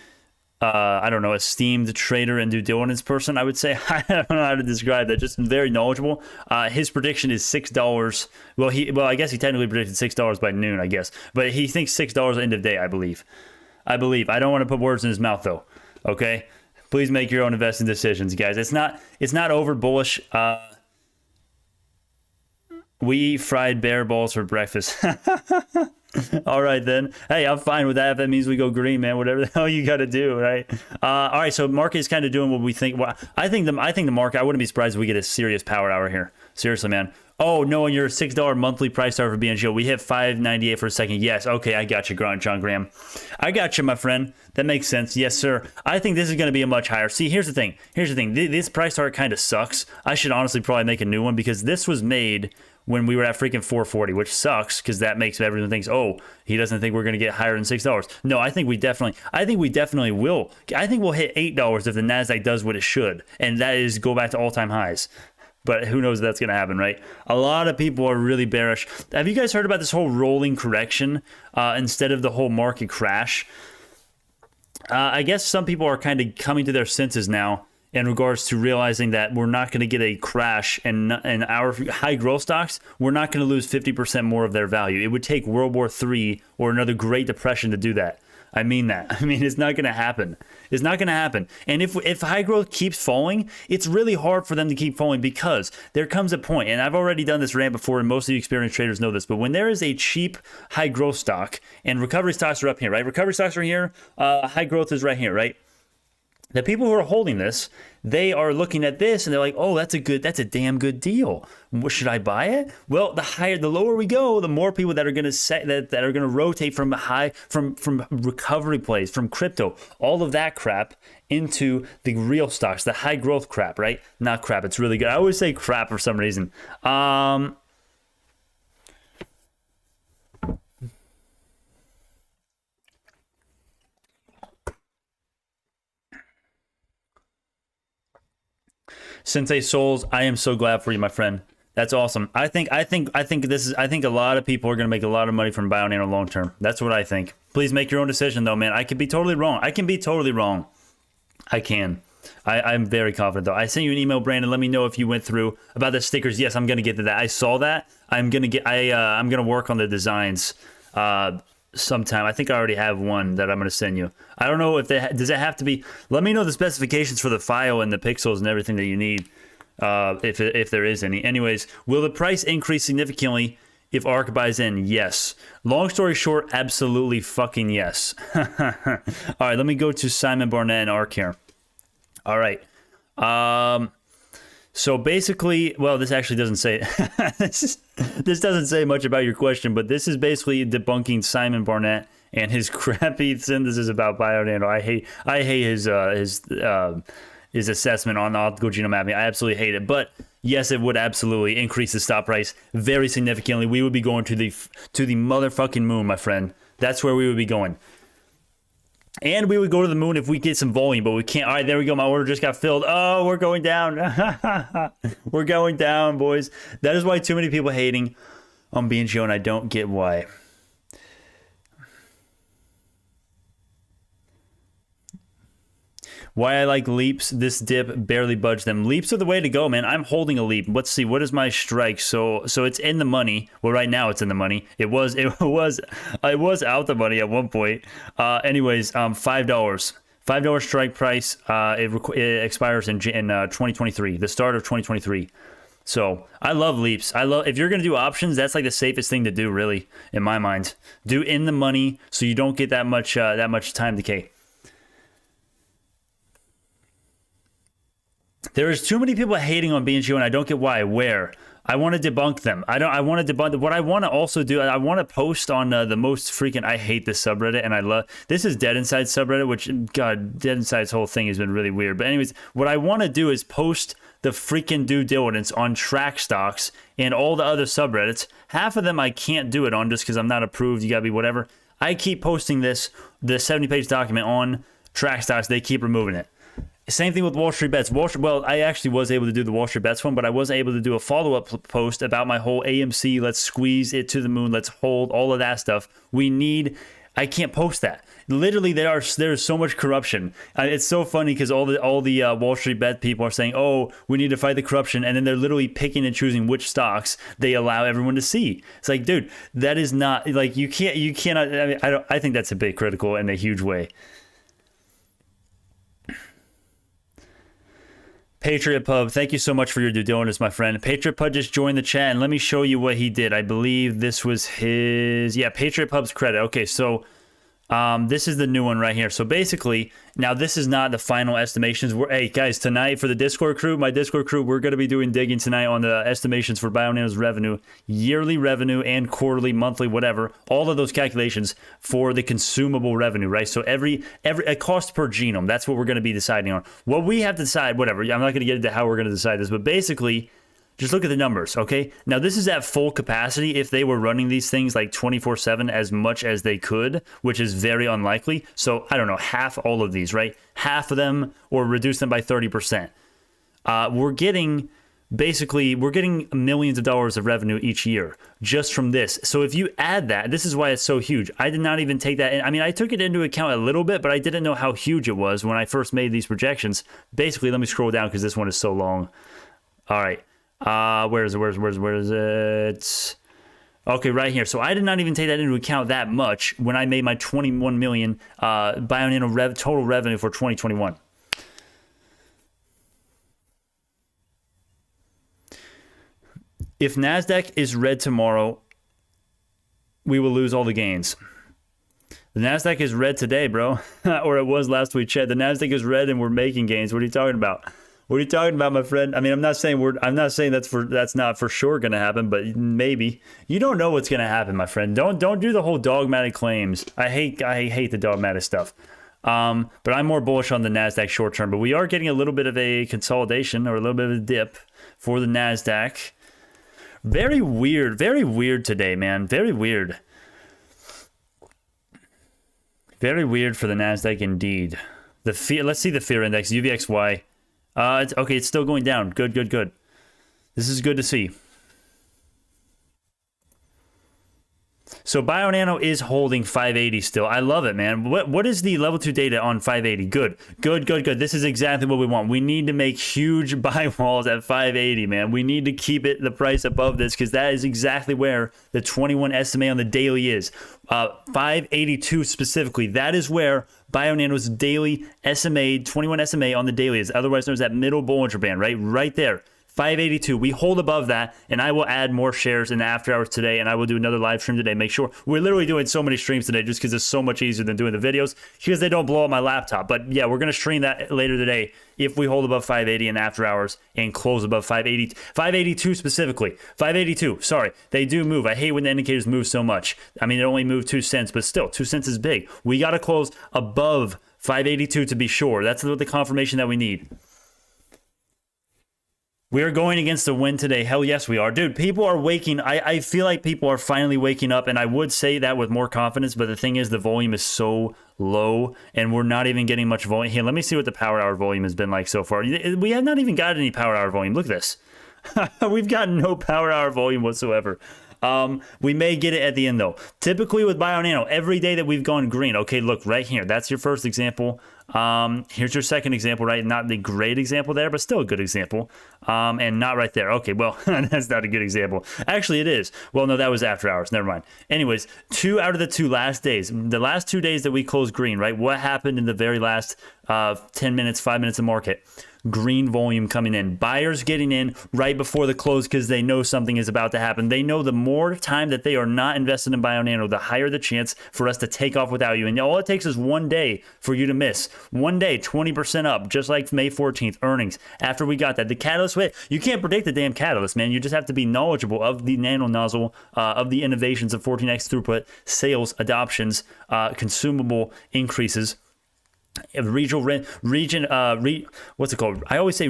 I don't know, esteemed trader and due diligence person, I would say. I don't know how to describe that. Just very knowledgeable. His prediction is $6. Well, I guess he technically predicted $6 by noon, I guess. But he thinks $6 end of day, I believe. I don't want to put words in his mouth though. Okay? Please make your own investing decisions, guys. It's not over bullish. We eat fried bear balls for breakfast. All right, then. Hey, I'm fine with that. If that means we go green, man, whatever the hell you got to do, right? All right, so market is kind of doing what we think. Well, I think the market, I wouldn't be surprised if we get a serious power hour here. Seriously, man. Oh, no, and your $6 monthly price target for Bngo. We hit $5.98 for a second. Yes, okay, I got you, John Graham. I got you, my friend. That makes sense. Yes, sir. I think this is going to be a much higher. See, here's the thing. This price target kind of sucks. I should honestly probably make a new one because this was made when we were at freaking 440, which sucks because that makes everyone think, oh, he doesn't think we're going to get higher than $6. No, I think we definitely will. I think we'll hit $8 if the NASDAQ does what it should, and that is go back to all-time highs. But who knows if that's going to happen, right? A lot of people are really bearish. Have you guys heard about this whole rolling correction instead of the whole market crash? I guess some people are kind of coming to their senses now in regards to realizing that we're not going to get a crash and our high growth stocks, we're not going to lose 50% more of their value. It would take World War III or another Great Depression to do that. I mean that. I mean, it's not going to happen. It's not going to happen. And if high growth keeps falling, it's really hard for them to keep falling because there comes a point, and I've already done this rant before, and most of the experienced traders know this, but when there is a cheap high growth stock, and recovery stocks are up here, right? Recovery stocks are here, high growth is right here, right? The people who are holding this, they are looking at this and they're like, oh, that's a damn good deal. Should I buy it? Well, the lower we go, the more people that are going to rotate from recovery plays, from crypto, all of that crap into the real stocks, the high growth crap, right? Not crap. It's really good. I always say crap for some reason. Sensei Souls, I am so glad for you, my friend. That's awesome. I think a lot of people are going to make a lot of money from Bionano long term. That's what I think. Please make your own decision though, man. I could be totally wrong. I can. I'm very confident though. I sent you an email, Brandon. Let me know if you went through about the stickers. Yes, I'm going to get to that. I saw that. I'm going to work on the designs sometime. I think I already have one that I'm going to send you. I don't know if does it have to be. Let me know the specifications for the file and the pixels and everything that you need, if there is any. Anyways, will the price increase significantly if ARK buys in? Yes. Long story short, absolutely fucking yes. All right, let me go to Simon Barnett and ARK here. All right. So basically, well, this actually doesn't say this doesn't say much about your question, but this is basically debunking Simon Barnett and his crappy synthesis about Bionano. I hate his assessment on optical genome mapping. I absolutely hate it. But yes, it would absolutely increase the stop price very significantly. We would be going to the motherfucking moon, my friend. That's where we would be going. And we would go to the moon if we get some volume, but we can't. All right, there we go. My order just got filled. Oh, we're going down. We're going down, boys. That is why too many people hating on Bngo, and I don't get why. Why I like leaps. This dip barely budged them. Leaps are the way to go, man. I'm holding a leap. Let's see. What is my strike? So it's in the money. Well, right now it's in the money. It was out the money at one point. Anyways, $5 strike price. It expires in 2023. The start of 2023. So I love leaps. If you're gonna do options, that's like the safest thing to do, really, in my mind. Do in the money so you don't get that much time decay. There is too many people hating on Bngo, and I don't get why. Where? I want to debunk them. I want to debunk what I want to also do. I want to post on the most freaking. I hate this subreddit, and I love this is Dead Inside subreddit, which God, Dead Inside's whole thing has been really weird. But anyways, what I want to do is post the freaking due diligence on track stocks and all the other subreddits. Half of them I can't do it on just because I'm not approved. You gotta be whatever. I keep posting the 70-page document on track stocks. They keep removing it. Same thing with Wall Street Bets. Well, I actually was able to do the Wall Street Bets one, but I wasn't able to do a follow-up post about my whole AMC, let's squeeze it to the moon, let's hold, all of that stuff. I can't post that. Literally, there's so much corruption. It's so funny because all the Wall Street Bet people are saying, "Oh, we need to fight the corruption," and then they're literally picking and choosing which stocks they allow everyone to see. It's like, dude, that is not like you cannot. I mean, I think that's a bit critical in a huge way. Patriot Pub, thank you so much for your due diligence, my friend. Patriot Pub just joined the chat, and let me show you what he did. I believe this was his... Yeah, Patriot Pub's credit. Okay, so this is the new one right here. So basically, now this is not the final estimations. Hey, guys, tonight for the Discord crew, my Discord crew, we're going to be doing digging tonight on the estimations for Bionano's revenue, yearly revenue, and quarterly, monthly, whatever. All of those calculations for the consumable revenue, right? So every a cost per genome, that's what we're going to be deciding on. What we have to decide, whatever. I'm not going to get into how we're going to decide this, but basically... just look at the numbers, okay? Now, this is at full capacity if they were running these things like 24/7 as much as they could, which is very unlikely. So, I don't know, half all of these, right? Half of them or reduce them by 30%. We're getting millions of dollars of revenue each year just from this. So if you add that, this is why it's so huge. I did not even take that in. I mean, I took it into account a little bit, but I didn't know how huge it was when I first made these projections. Basically, let me scroll down because this one is so long. All right. Where is it? Okay, right here. So I did not even take that into account that much when I made my 21 million Bionano total revenue for 2021. If NASDAQ is red tomorrow, we will lose all the gains. The NASDAQ is red today, bro. Or it was last week, Chad. The NASDAQ is red and we're making gains. What are you talking about? What are you talking about, my friend? I mean, I'm not saying that's not for sure going to happen, but maybe. You don't know what's going to happen, my friend. Don't do the whole dogmatic claims. I hate the dogmatic stuff. But I'm more bullish on the NASDAQ short term. But we are getting a little bit of a consolidation or a little bit of a dip for the NASDAQ. Very weird today, man. Very weird. Very weird for the NASDAQ indeed. Let's see the fear index, UVXY. It's still going down. Good. This is good to see. So Bionano is holding 580 still. I love it, man. What is the level 2 data on 580? Good. This is exactly what we want. We need to make huge buy walls at 580, man. We need to keep the price above this because that is exactly where the 21 SMA on the daily is. 582 specifically. That is where Bionano's daily SMA, 21 SMA on the daily is. Otherwise known as that middle Bollinger Band, right? Right there. 582. We hold above that, and I will add more shares in the after hours today, and I will do another live stream today. Make sure we're literally doing so many streams today just because it's so much easier than doing the videos because they don't blow up my laptop. But yeah, we're going to stream that later today if we hold above 580 in after hours and close above 580, 582 specifically. 582. Sorry, they do move. I hate when the indicators move so much. I mean, it only moved 2 cents, but still, 2 cents is big. We got to close above 582 to be sure. That's the confirmation that we need. We are going against the wind today. Hell yes, we are. Dude, people are waking. I feel like people are finally waking up, and I would say that with more confidence, but the thing is the volume is so low, and we're not even getting much volume. Here, let me see what the power hour volume has been like so far. We have not even got any power hour volume. Look at this. We've got no power hour volume whatsoever. We may get it at the end, though. Typically with Bionano, every day that we've gone green. Okay, look, right here. That's your first example. Here's your second example, right? Not the great example there, but still a good example. And not right there. Okay, well, that's not a good example. Actually, it is. Well, no, that was after hours. Never mind. Anyways, 2 out of the 2 last days. The last 2 days that we closed green, right? What happened in the very last 10 minutes, 5 minutes of market. Green volume coming in. Buyers getting in right before the close because they know something is about to happen. They know the more time that they are not invested in Bionano, the higher the chance for us to take off without you. And all it takes is one day for you to miss. One day, 20% up, just like May 14th earnings. After we got that, the catalyst, you can't predict the damn catalyst, man. You just have to be knowledgeable of the nano nozzle, of the innovations of 14x throughput, sales, adoptions, consumable increases. What's it called? I always say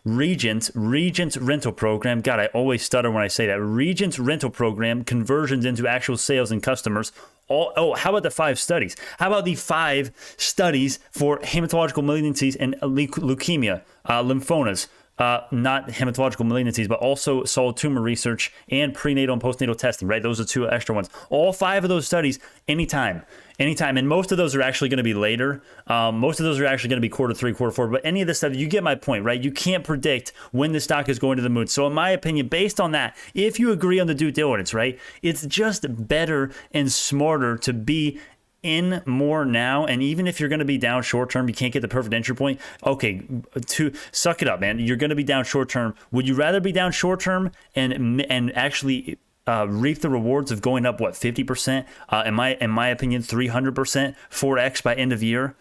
Regent's rental program. God, I always stutter when I say that. Regent's rental program conversions into actual sales and customers. How about the 5 studies? How about the 5 studies for hematological malignancies and leukemia, lymphomas? Not hematological malignancies, but also solid tumor research and prenatal and postnatal testing, right? Those are 2 extra ones. All 5 of those studies, anytime. And most of those are actually going to be later. Most of those are actually going to be Q3, Q4. But any of this stuff, you get my point, right? You can't predict when the stock is going to the moon. So in my opinion, based on that, if you agree on the due diligence, right, it's just better and smarter to be in more now. And even if you're going to be down short term, you can't get the perfect entry point. Okay, to suck it up, man. You're going to be down short term. Would you rather be down short term and actually reap the rewards of going up 50%? In my opinion, 300%, 4x by end of year.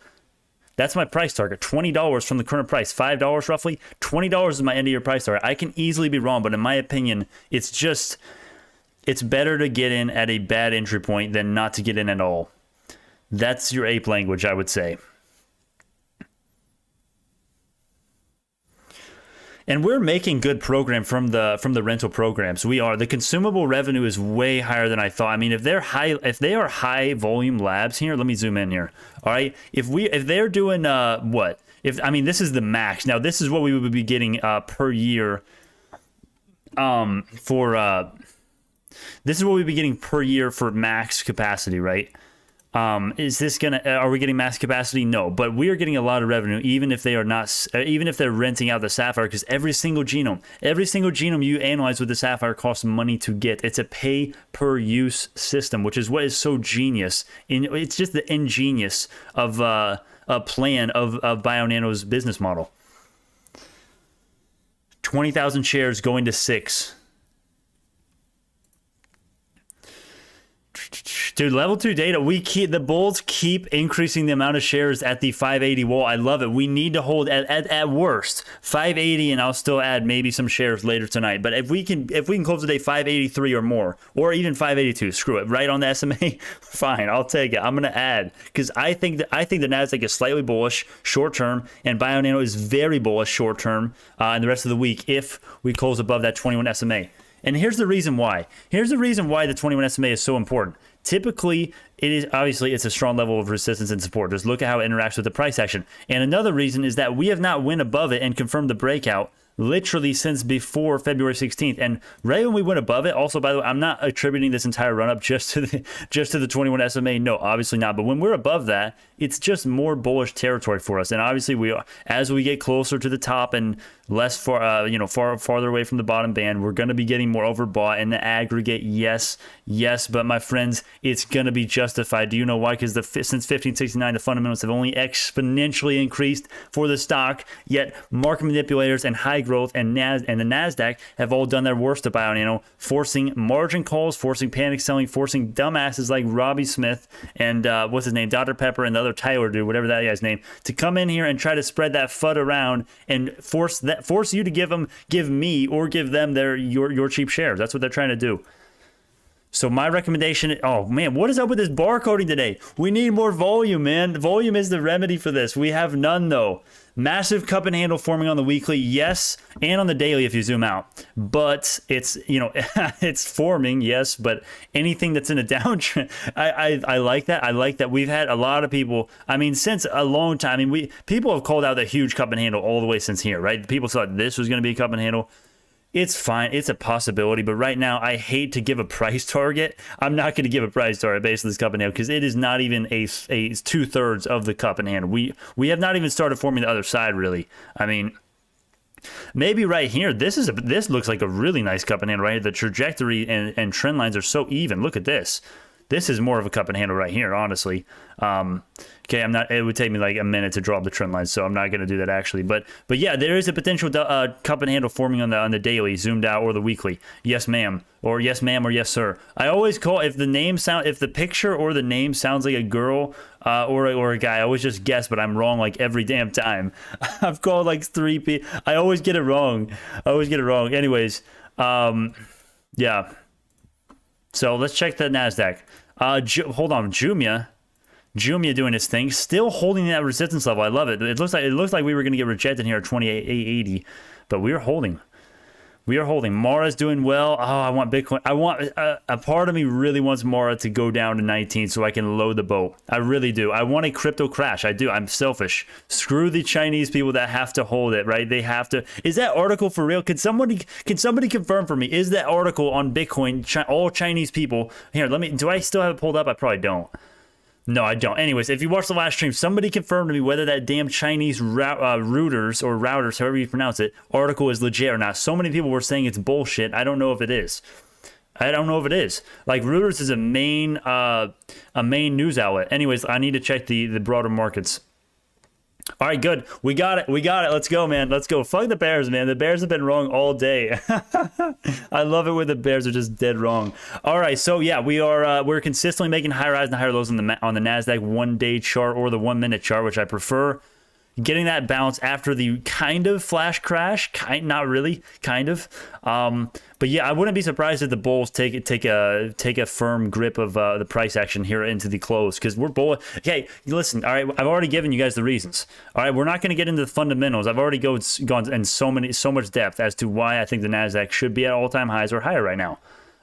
That's my price target. $20 from the current price, $5 roughly. $20 is my end of year price target. I can easily be wrong, but in my opinion, it's better to get in at a bad entry point than not to get in at all. That's your ape language, I would say. And we're making good program from the rental programs. We are. The consumable revenue is way higher than I thought. I mean, if they are high volume labs here, let me zoom in here. All right. If they're doing this is the max. Now this is what we would be getting per year this is what we'd be getting per year for max capacity, right? Are we getting max capacity? No, but we are getting a lot of revenue, even if they are not, even if they're renting out the Sapphire, because every single genome you analyze with the Sapphire costs money to get. It's a pay per use system, which is what is so genius. It's just the ingenious of a plan of Bionano's business model. 20,000 shares going to 6. Dude, level 2 data, the bulls keep increasing the amount of shares at the 580 wall. I love it. We need to hold at worst 580, and I'll still add maybe some shares later tonight. But if we can close the day 583 or more, or even 582, screw it. Right on the SMA, fine, I'll take it. I'm gonna add because I think the Nasdaq is slightly bullish short term, and Bionano is very bullish short term, and the rest of the week if we close above that 21 SMA. And here's the reason why. Here's the reason why the 21 SMA is so important. Typically, it's a strong level of resistance and support. Just look at how it interacts with the price action. And another reason is that we have not went above it and confirmed the breakout literally since before February 16th. And right when we went above it, also, by the way, I'm not attributing this entire run up just to the 21 SMA. No, obviously not. But when we're above that, it's just more bullish territory for us. And obviously, as we get closer to the top and less farther away from the bottom band, we're going to be getting more overbought in the aggregate. Yes. But my friends, it's going to be justified. Do you know why? Because since 1569, the fundamentals have only exponentially increased for the stock. Yet market manipulators and high growth and the Nasdaq have all done their worst to Bionano, forcing margin calls, forcing panic selling, forcing dumbasses like Robbie Smith and what's his name, Dr. Pepper, and the other Tyler dude, whatever that guy's name, to come in here and try to spread that FUD around and force you to give me or give them your cheap shares. That's what they're trying to do. So my recommendation, oh man, what is up with this barcoding today? We need more volume, man. Volume is the remedy for this. We have none though. Massive cup and handle forming on the weekly, yes, and on the daily if you zoom out. But it's, it's forming, yes, but anything that's in a downtrend, I like that. I like that we've had a lot of people, since a long time, people have called out the huge cup and handle all the way since here, right? People thought this was going to be a cup and handle. It's fine. It's a possibility. But right now, I hate to give a price target. I'm not going to give a price target based on this cup and handle because it is not even a 2/3 of the cup and handle. We have not even started forming the other side, really. Maybe right here, this looks like a really nice cup and handle right here. The trajectory and trend lines are so even. Look at this. This is more of a cup and handle right here, honestly. Okay, it would take me like a minute to draw up the trend line, so I'm not going to do that actually. But yeah, there is a potential cup and handle forming on the daily, zoomed out, or the weekly. Yes, ma'am, or yes, ma'am, or yes, sir. I always call, if the picture or the name sounds like a girl or a guy, I always just guess, but I'm wrong like every damn time. I've called like 3 people. I always get it wrong. Anyways, yeah. So let's check the NASDAQ. Hold on, JMIA doing its thing, still holding that resistance level. I love it. It looks like we were going to get rejected here at 28.80, but we are holding. Mara's doing well. Oh, I want Bitcoin. I want a part of me really wants Mara to go down to 19 so I can load the boat. I really do. I want a crypto crash. I do. I'm selfish. Screw the Chinese people that have to hold it, right? They have to. Is that article for real? Can somebody confirm for me? Is that article on Bitcoin all Chinese people? Here, do I still have it pulled up? I probably don't. No, I don't. Anyways, if you watched the last stream, somebody confirmed to me whether that damn Chinese routers, however you pronounce it, article is legit or not. So many people were saying it's bullshit. I don't know if it is. Like, Reuters is a main news outlet. Anyways, I need to check the broader markets. All right, good. We got it. Let's go, man. Let's go. Fuck the Bears, man. The Bears have been wrong all day. I love it when the Bears are just dead wrong. All right, so yeah, we're consistently making higher highs and higher lows on the NASDAQ 1-day chart or the 1-minute chart, which I prefer. Getting that bounce after the kind of flash crash, not really, kind of. But yeah, I wouldn't be surprised if the bulls take a firm grip of the price action here into the close, because we're bullish. Okay, listen. All right, I've already given you guys the reasons. All right, we're not going to get into the fundamentals. I've already gone in so much depth as to why I think the NASDAQ should be at all-time highs or higher right now.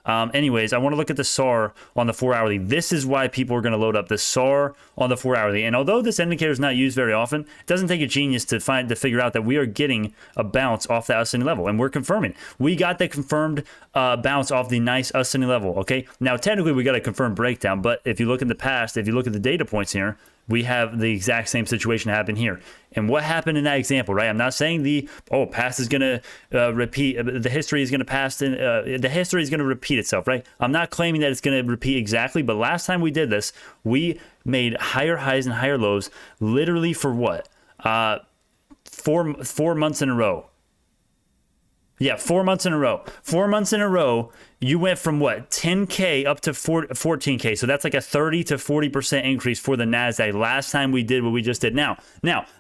Anyways, I want to look at the SAR on the 4-hourly. This is why people are going to load up the SAR on the 4-hourly. And although this indicator is not used very often, it doesn't take a genius to figure out that we are getting a bounce off the ascending level, and we're confirming. We got the confirmed bounce off the nice ascending level. Okay, now technically we got a confirmed breakdown, but if you look in the past, if you look at the data points here, we have the exact same situation happen here. And what happened in that example, right? I'm not saying past is going to repeat. The history is going to repeat itself, right? I'm not claiming that it's going to repeat exactly, but last time we did this, we made higher highs and higher lows literally for what? 4 months in a row. Yeah, 4 months in a row. 4 months in a row, you went from what? 10K up to 14K. So that's like a 30 to 40% increase for the NASDAQ last time we did what we just did. Now,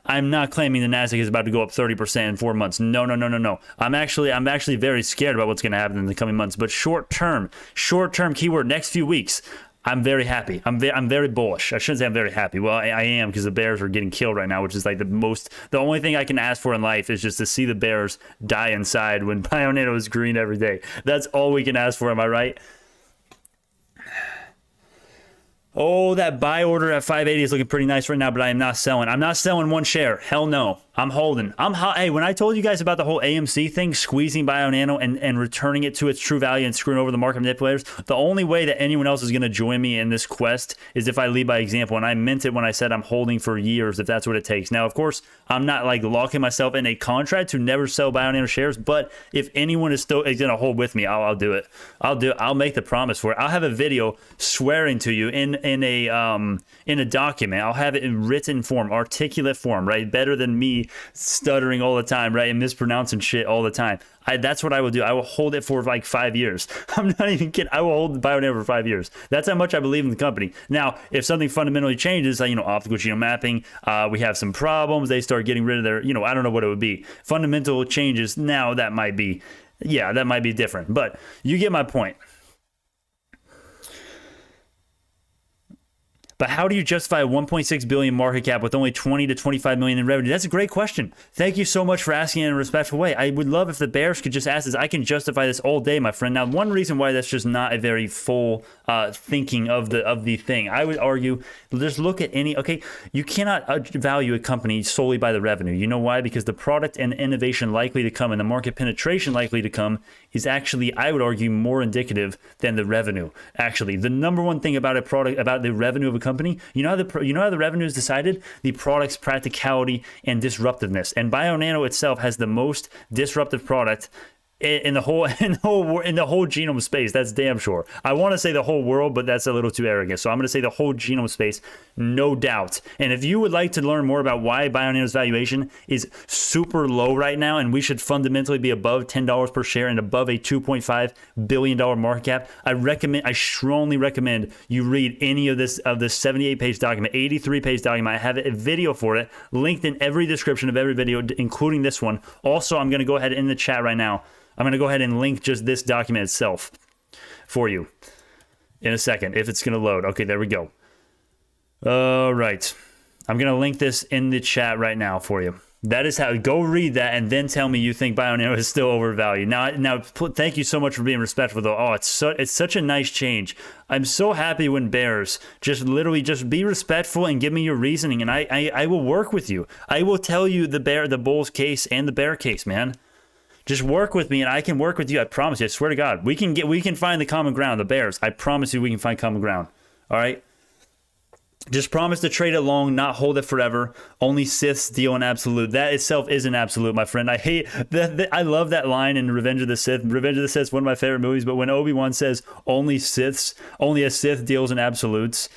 I'm not claiming the NASDAQ is about to go up 30% in 4 months. No. I'm actually very scared about what's going to happen in the coming months. But short term keyword, next few weeks, I'm very happy. I'm very bullish. I shouldn't say I'm very happy. Well, I am, because the Bears are getting killed right now, which is like the only thing I can ask for in life is just to see the Bears die inside when Bionano is green every day. That's all we can ask for. Am I right? Oh, that buy order at 580 is looking pretty nice right now, but I am not selling. I'm not selling one share. Hell no. I'm holding. Hey, when I told you guys about the whole AMC thing, squeezing Bionano and returning it to its true value and screwing over the market manipulators, the only way that anyone else is going to join me in this quest is if I lead by example. And I meant it when I said I'm holding for years, if that's what it takes. Now, of course, I'm not like locking myself in a contract to never sell Bionano shares, but if anyone is going to hold with me, I'll do it. I'll make the promise for it. I'll have a video swearing to you in a document. I'll have it in written form, articulate form, right? Better than me stuttering all the time, right? And mispronouncing shit all the time. That's what I will do. I will hold it for like 5 years. I'm not even kidding. I will hold Bionano for 5 years. That's how much I believe in the company. Now, if something fundamentally changes, like, optical genome mapping, we have some problems. They start getting rid of their, I don't know what it would be. Fundamental changes. Now that might be different. But you get my point. But how do you justify a 1.6 billion market cap with only 20 to 25 million in revenue? That's a great question. Thank you so much for asking in a respectful way. I would love if the Bears could just ask this. I can justify this all day, my friend. Now, one reason why that's just not a very full thinking of the thing, I would argue, just look at you cannot value a company solely by the revenue. You know why? Because the product and innovation likely to come and the market penetration likely to come is actually, I would argue, more indicative than the revenue. Actually, the number one thing about the revenue of a company, you know how the revenue is decided? The product's practicality and disruptiveness. And Bionano itself has the most disruptive product in the whole genome space. That's damn sure. I want to say the whole world, but that's a little too arrogant. So I'm going to say the whole genome space, no doubt. And if you would like to learn more about why Bionano's valuation is super low right now, and we should fundamentally be above $10 per share and above a $2.5 billion market cap, I strongly recommend you read any of this 78-page document, 83-page document. I have a video for it linked in every description of every video, including this one. Also, I'm going to go ahead in the chat right now. I'm going to go ahead and link just this document itself for you in a second, if it's going to load. Okay, there we go. All right. I'm going to link this in the chat right now for you. That is how, go read that and then tell me you think Bionano is still overvalued. Now, thank you so much for being respectful, though. Oh, it's such a nice change. I'm so happy when bears just literally just be respectful and give me your reasoning, and I will work with you. I will tell you the bull's case and the bear case, man. Just work with me, and I can work with you. I promise you. I swear to God, we can find the common ground. The bears. I promise you, we can find common ground. All right. Just promise to trade it long, not hold it forever. Only Siths deal in absolute. That itself is an absolute, my friend. I hate that. I love that line in Revenge of the Sith. Revenge of the Sith is one of my favorite movies. But when Obi-Wan says only a Sith deals in absolutes,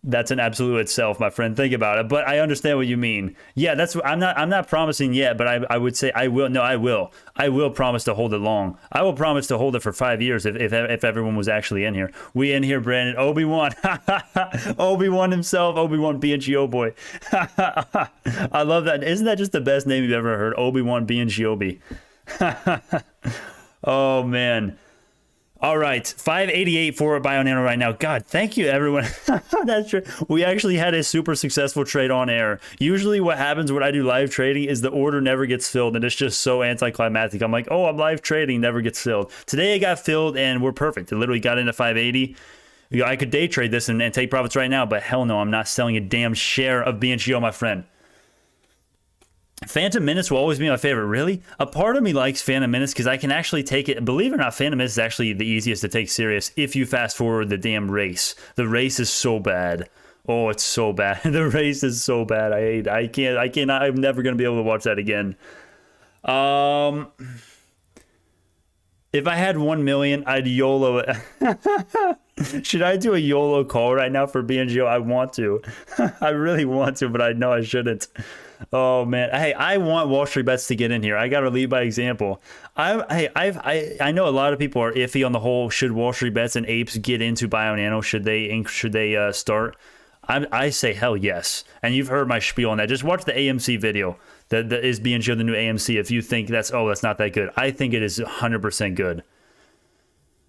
that's an absolute itself, my friend. Think about it. But I understand what you mean. Yeah, I'm not promising yet, but I would say I will. No, I will. I will promise to hold it long. I will promise to hold it for 5 years if everyone was actually in here. We in here, Brandon. Obi-Wan. Obi-Wan himself. Obi-Wan Bngo boy. I love that. Isn't that just the best name you've ever heard? Obi-Wan Bngo. Oh, man. All right, 588 for Bionano right now. God, thank you, everyone. That's true. We actually had a super successful trade on air. Usually what happens when I do live trading is the order never gets filled, and it's just so anticlimactic. I'm like, oh, I'm live trading, never gets filled. Today it got filled, and we're perfect. It literally got into 580. I could day trade this and take profits right now, but hell no, I'm not selling a damn share of Bngo, my friend. Phantom Menace will always be my favorite. Really? A part of me likes Phantom Menace because I can actually take it. Believe it or not, Phantom Menace is actually the easiest to take serious if you fast forward the damn race. The race is so bad. Oh, it's so bad. The race is so bad. I cannot. I'm never going to be able to watch that again. If I had 1 million, I'd YOLO it. Should I do a YOLO call right now for Bngo? I want to. I really want to, but I know I shouldn't. Oh man, hey, I want Wall Street Bets to get in here. I got to lead by example. I know a lot of people are iffy on the whole. Should Wall Street Bets and apes get into Bionano? Should they start? I say hell yes. And you've heard my spiel on that. Just watch the AMC video. That is Bngo the new AMC. If you think that's not that good, I think it is 100% good.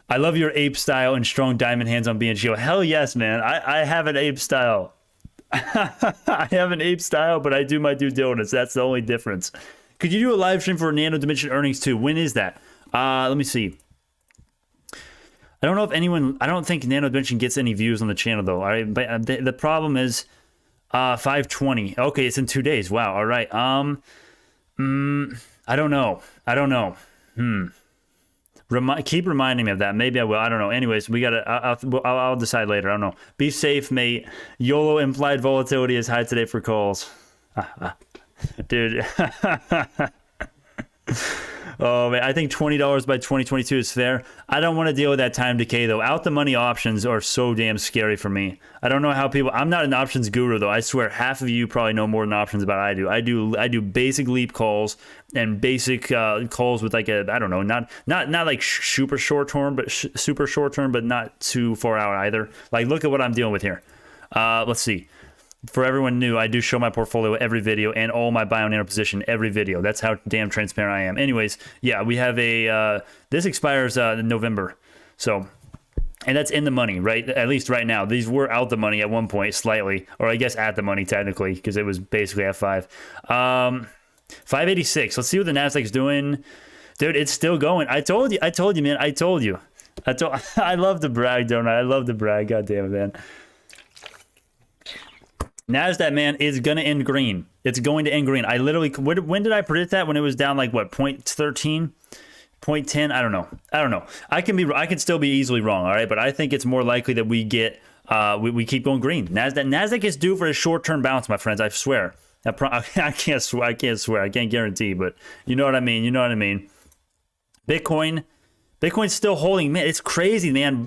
I love your ape style and strong diamond hands on Bngo. Hell yes, man. I have an ape style. I have an ape style, but I do my due diligence. That's the only difference. Could you do a live stream for Nano Dimension earnings too? When is that? Let me see. I don't know if anyone. I don't think Nano Dimension gets any views on the channel though. All right, but the problem is 520. Okay, it's in 2 days. Wow. All right. I don't know. Keep reminding me of that. Maybe I will. I don't know. Anyways, we gotta. I'll decide later. I don't know. Be safe, mate. YOLO implied volatility is high today for calls. Dude. Oh man, I think $20 by 2022 is fair. I don't want to deal with that time decay though. Out the money options are so damn scary for me. I don't know how people. I'm not an options guru though. I swear, half of you probably know more than options about I do. I do basic leap calls and basic calls with like a I don't know, not like super short term, but super short term, but not too far out either. Like look at what I'm dealing with here. Let's see. For everyone new, I do show my portfolio every video and all my Bionano position every video. That's how damn transparent I am. Anyways, yeah, we have a this expires in November, so and that's in the money, right? At least right now. These were out the money at one point, slightly, or I guess at the money technically, because it was basically at 5. 586. Let's see what the Nasdaq's doing, dude. It's still going. I told you, man. I love to brag, don't I? I love to brag. God damn it, man. NASDAQ, man, is going to end green. It's going to end green. I literally, when did I predict that? When it was down like, what, 0.13? 0.10? I don't know. I can still be easily wrong, all right? But I think it's more likely that we get, we keep going green. NASDAQ is due for a short-term bounce, my friends, I swear. I can't swear. I can't guarantee, but you know what I mean. Bitcoin's still holding. Man, it's crazy, man.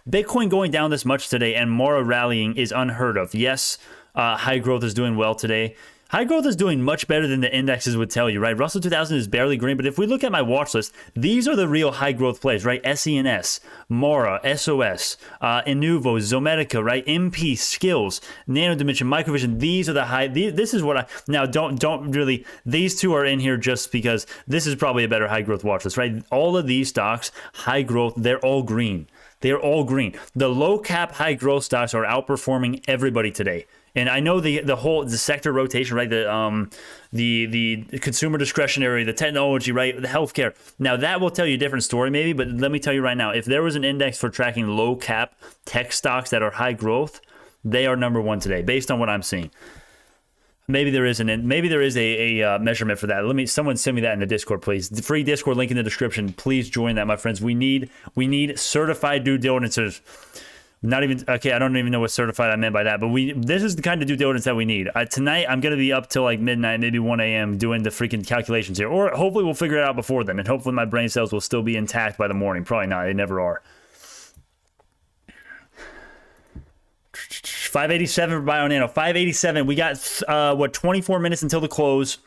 Bitcoin going down this much today and Mora rallying is unheard of. Yes, high growth is doing well today. High growth is doing much better than the indexes would tell you, right? Russell 2000 is barely green, but if we look at my watch list, these are the real high growth plays, right? SENS, Mora, SOS, Inuvo, Zomedica, right? MP, Skills, Nano Dimension, Microvision. These are the high. This is what I now don't really. These two are in here just because this is probably a better high growth watch list, right? All of these stocks, high growth, they're all green. They're all green. The low cap high growth stocks are outperforming everybody today. And I know the sector rotation, right? The consumer discretionary, the technology, right? The healthcare. Now that will tell you a different story maybe, but let me tell you right now, if there was an index for tracking low cap tech stocks that are high growth, they are number one today, based on what I'm seeing. Maybe there is a measurement for that. Someone send me that in the Discord, please. The free Discord link in the description. Please join that, my friends. We need certified due diligence. Not even, okay, I don't even know what certified I meant by that, but this is the kind of due diligence that we need. Tonight, I'm going to be up till like midnight, maybe 1 a.m. doing the freaking calculations here. Or hopefully we'll figure it out before then, and hopefully my brain cells will still be intact by the morning. Probably not. They never are. 587 for Bionano. 587. We got, 24 minutes until the close.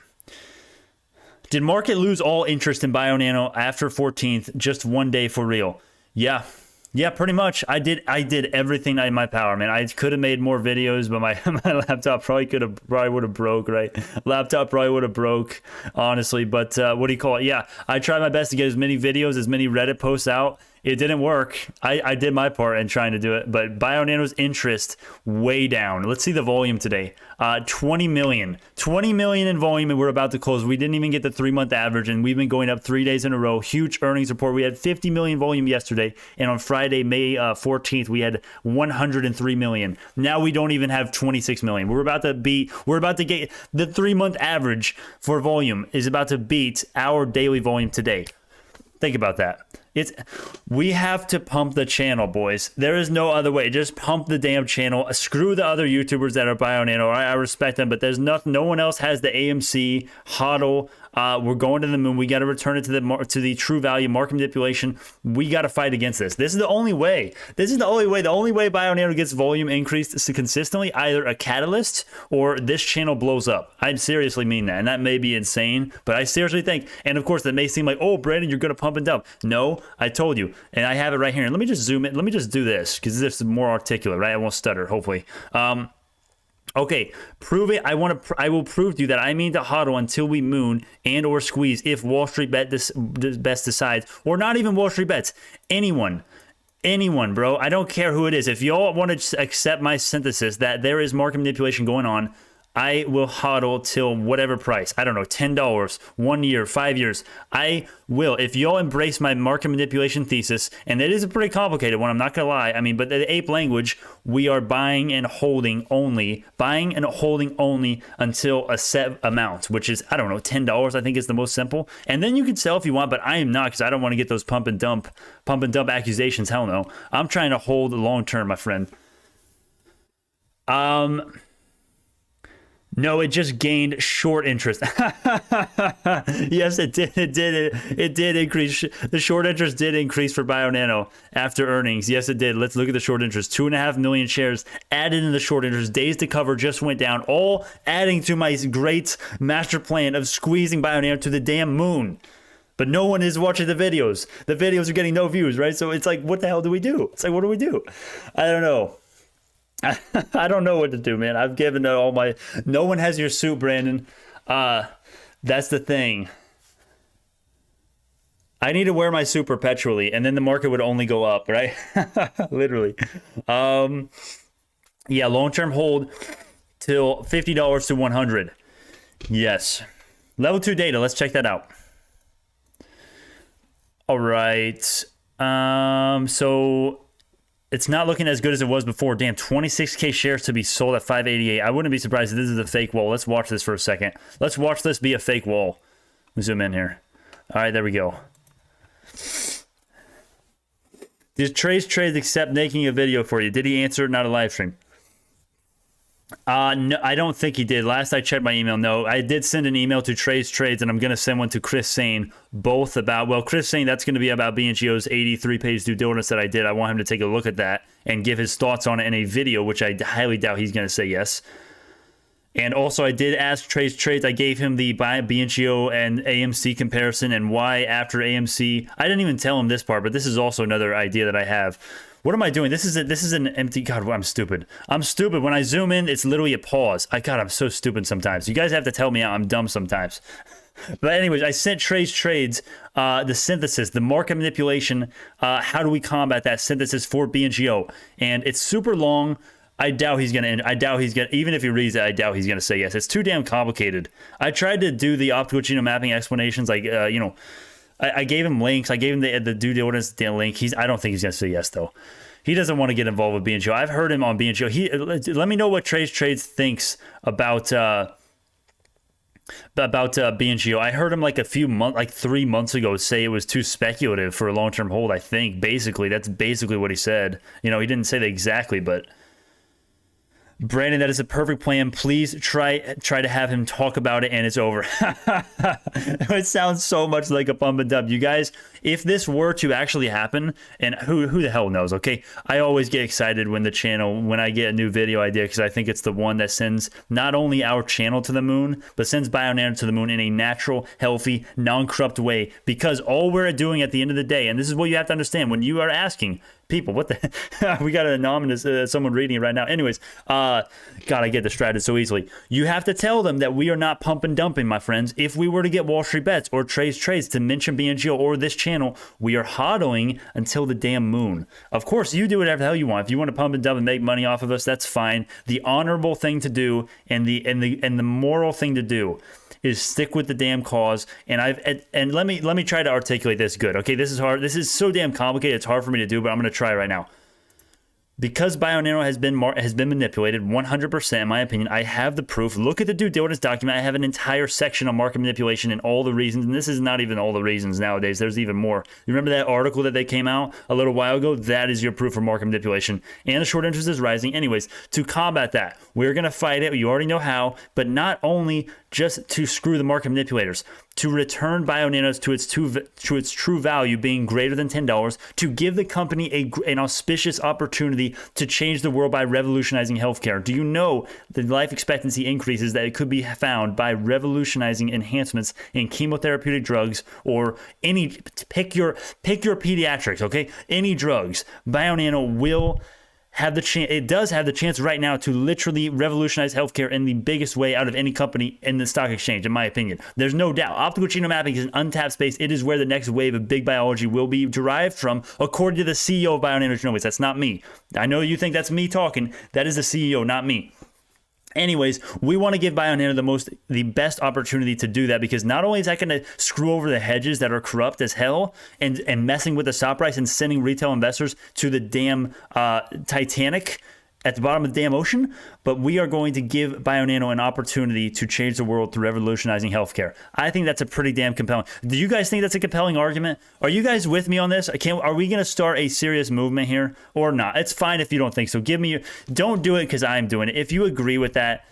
Did market lose all interest in Bionano after 14th? Just one day for real? Yeah. Yeah, pretty much. I did everything in my power, man. I could have made more videos, but my laptop probably would have broke, right? Laptop probably would have broke, honestly. But what do you call it? Yeah, I tried my best to get as many videos, as many Reddit posts out. It didn't work. I did my part in trying to do it, but Bionano's interest way down. Let's see the volume today. 20 million in volume, and we're about to close. We didn't even get the 3-month average, and we've been going up 3 days in a row. Huge earnings report. We had 50 million volume yesterday, and on Friday, May 14th, we had 103 million. Now we don't even have 26 million. We're about to get the 3-month average for volume is about to beat our daily volume today. Think about that. We have to pump the channel, boys. There is no other way. Just pump the damn channel. Screw the other YouTubers that are Bionano. I respect them, but there's nothing. No one else has the AMC HODL. We're going to the moon. We got to return it to the true value market manipulation. We got to fight against this. This is the only way. The only way Bionano gets volume increased consistently, either a catalyst or this channel blows up. I seriously mean that, and that may be insane, but I seriously think. And of course, that may seem like, oh, Brandon, you're going to pump and dump. No, I told you, and I have it right here. And let me just zoom in. Let me just do this because this is more articulate, right? I won't stutter, hopefully. Okay, prove it. I will prove to you that I mean to hodl until we moon and or squeeze if Wall Street best decides, or not even Wall Street bets. Anyone, bro. I don't care who it is. If y'all want to accept my synthesis that there is market manipulation going on, I will hodl till whatever price. I don't know, $10, 1 year, 5 years. I will. If y'all embrace my market manipulation thesis, and it is a pretty complicated one, I'm not going to lie. I mean, but the ape language, we are buying and holding only until a set amount, which is, I don't know, $10, I think is the most simple. And then you can sell if you want, but I am not, because I don't want to get those pump and dump accusations. Hell no. I'm trying to hold long term, my friend. No, it just gained short interest. Yes, it did. It did increase. The short interest did increase for Bionano after earnings. Yes, it did. Let's look at the short interest. 2.5 million shares added in the short interest. Days to cover just went down, all adding to my great master plan of squeezing Bionano to the damn moon. But no one is watching the videos. The videos are getting no views, right? So it's like, what the hell do we do? It's like, what do we do? I don't know. I don't know what to do, man. I've given all my... No one has your suit, Brandon. That's the thing. I need to wear my suit perpetually, and then the market would only go up, right? Literally. Yeah, long-term hold till $50 to 100. Yes. Level 2 data. Let's check that out. All right. So... It's not looking as good as it was before. Damn, 26K shares to be sold at 588. I wouldn't be surprised if this is a fake wall. Let's watch this for a second. Let's watch this be a fake wall. Let me zoom in here. All right, there we go. Did Trey's trades accept making a video for you? Did he answer? Not a live stream. No, I don't think he did. Last I checked my email, no. I did send an email to Trades, and I'm going to send one to Chris Sane, both about, well, Chris Sane, that's going to be about Bngo's 83-page due diligence that I did. I want him to take a look at that and give his thoughts on it in a video, which I highly doubt he's going to say yes. And also, I did ask Trades. I gave him the Bngo and AMC comparison and why after AMC. I didn't even tell him this part, but this is also another idea that I have. What am I doing? This is an empty. God, I'm stupid. I'm stupid. When I zoom in, it's literally a pause. God, I'm so stupid sometimes. You guys have to tell me I'm dumb sometimes. But anyways, I sent Trades the synthesis, the market manipulation. How do we combat that synthesis for Bngo? And it's super long. I doubt he's gonna. Even if he reads it, I doubt he's gonna say yes. It's too damn complicated. I tried to do the optical genome mapping explanations, like I gave him links. I gave him the due diligence link. I don't think he's gonna say yes though. He doesn't want to get involved with Bngo. I've heard him on Bngo. Let me know what Trades thinks about Bngo. I heard him like 3 months ago say it was too speculative for a long-term hold. I think basically that's basically what he said. He didn't say that exactly, but. Brandon, that is a perfect plan. Please try to have him talk about it and it's over. It sounds so much like a pump and dump. You guys, if this were to actually happen, and who the hell knows, okay? I always get excited when I get a new video idea because I think it's the one that sends not only our channel to the moon, but sends Bionano to the moon in a natural, healthy, non-corrupt way, because all we're doing at the end of the day, and this is what you have to understand when you are asking people, what the we got an anonymous someone reading it right now. Anyways, God, I get distracted so easily. You have to tell them that we are not pump and dumping, my friends. If we were to get Wall Street Bets or Trades to mention Bngo or this channel, we are hodling until the damn moon. Of course, you do whatever the hell you want. If you want to pump and dump and make money off of us, that's fine. The honorable thing to do and the moral thing to do is stick with the damn cause. And let me try to articulate this good. Okay, this is hard. This is so damn complicated. It's hard for me to do, but I'm going to try right now. Because Bionano has been manipulated 100%, in my opinion, I have the proof. Look at the due diligence document. I have an entire section on market manipulation and all the reasons. And this is not even all the reasons nowadays. There's even more. You remember that article that they came out a little while ago? That is your proof for market manipulation. And the short interest is rising. Anyways, to combat that, we're going to fight it. You already know how. But not only just to screw the market manipulators, to return Bionano to its true value being greater than $10, to give the company an auspicious opportunity to change the world by revolutionizing healthcare. Do you know the life expectancy increases that it could be found by revolutionizing enhancements in chemotherapeutic drugs or any, pick your pediatrics, okay? Any drugs. Bionano will have the chance. It does have the chance right now to literally revolutionize healthcare in the biggest way out of any company in the stock exchange, in my opinion. There's no doubt. Optical genome mapping is an untapped space. It is where the next wave of big biology will be derived from, according to the CEO of Bionano Genomics. That's not me. I know you think that's me talking. That is the CEO, not me. Anyways, we want to give Bionano the best opportunity to do that, because not only is that going to screw over the hedges that are corrupt as hell and messing with the stock price and sending retail investors to the damn Titanic at the bottom of the damn ocean, but we are going to give Bionano an opportunity to change the world through revolutionizing healthcare. I think that's a pretty damn compelling. Do you guys think that's a compelling argument? Are you guys with me on this? Are we going to start a serious movement here or not? It's fine if you don't think so. Don't do it because I'm doing it. If you agree with that,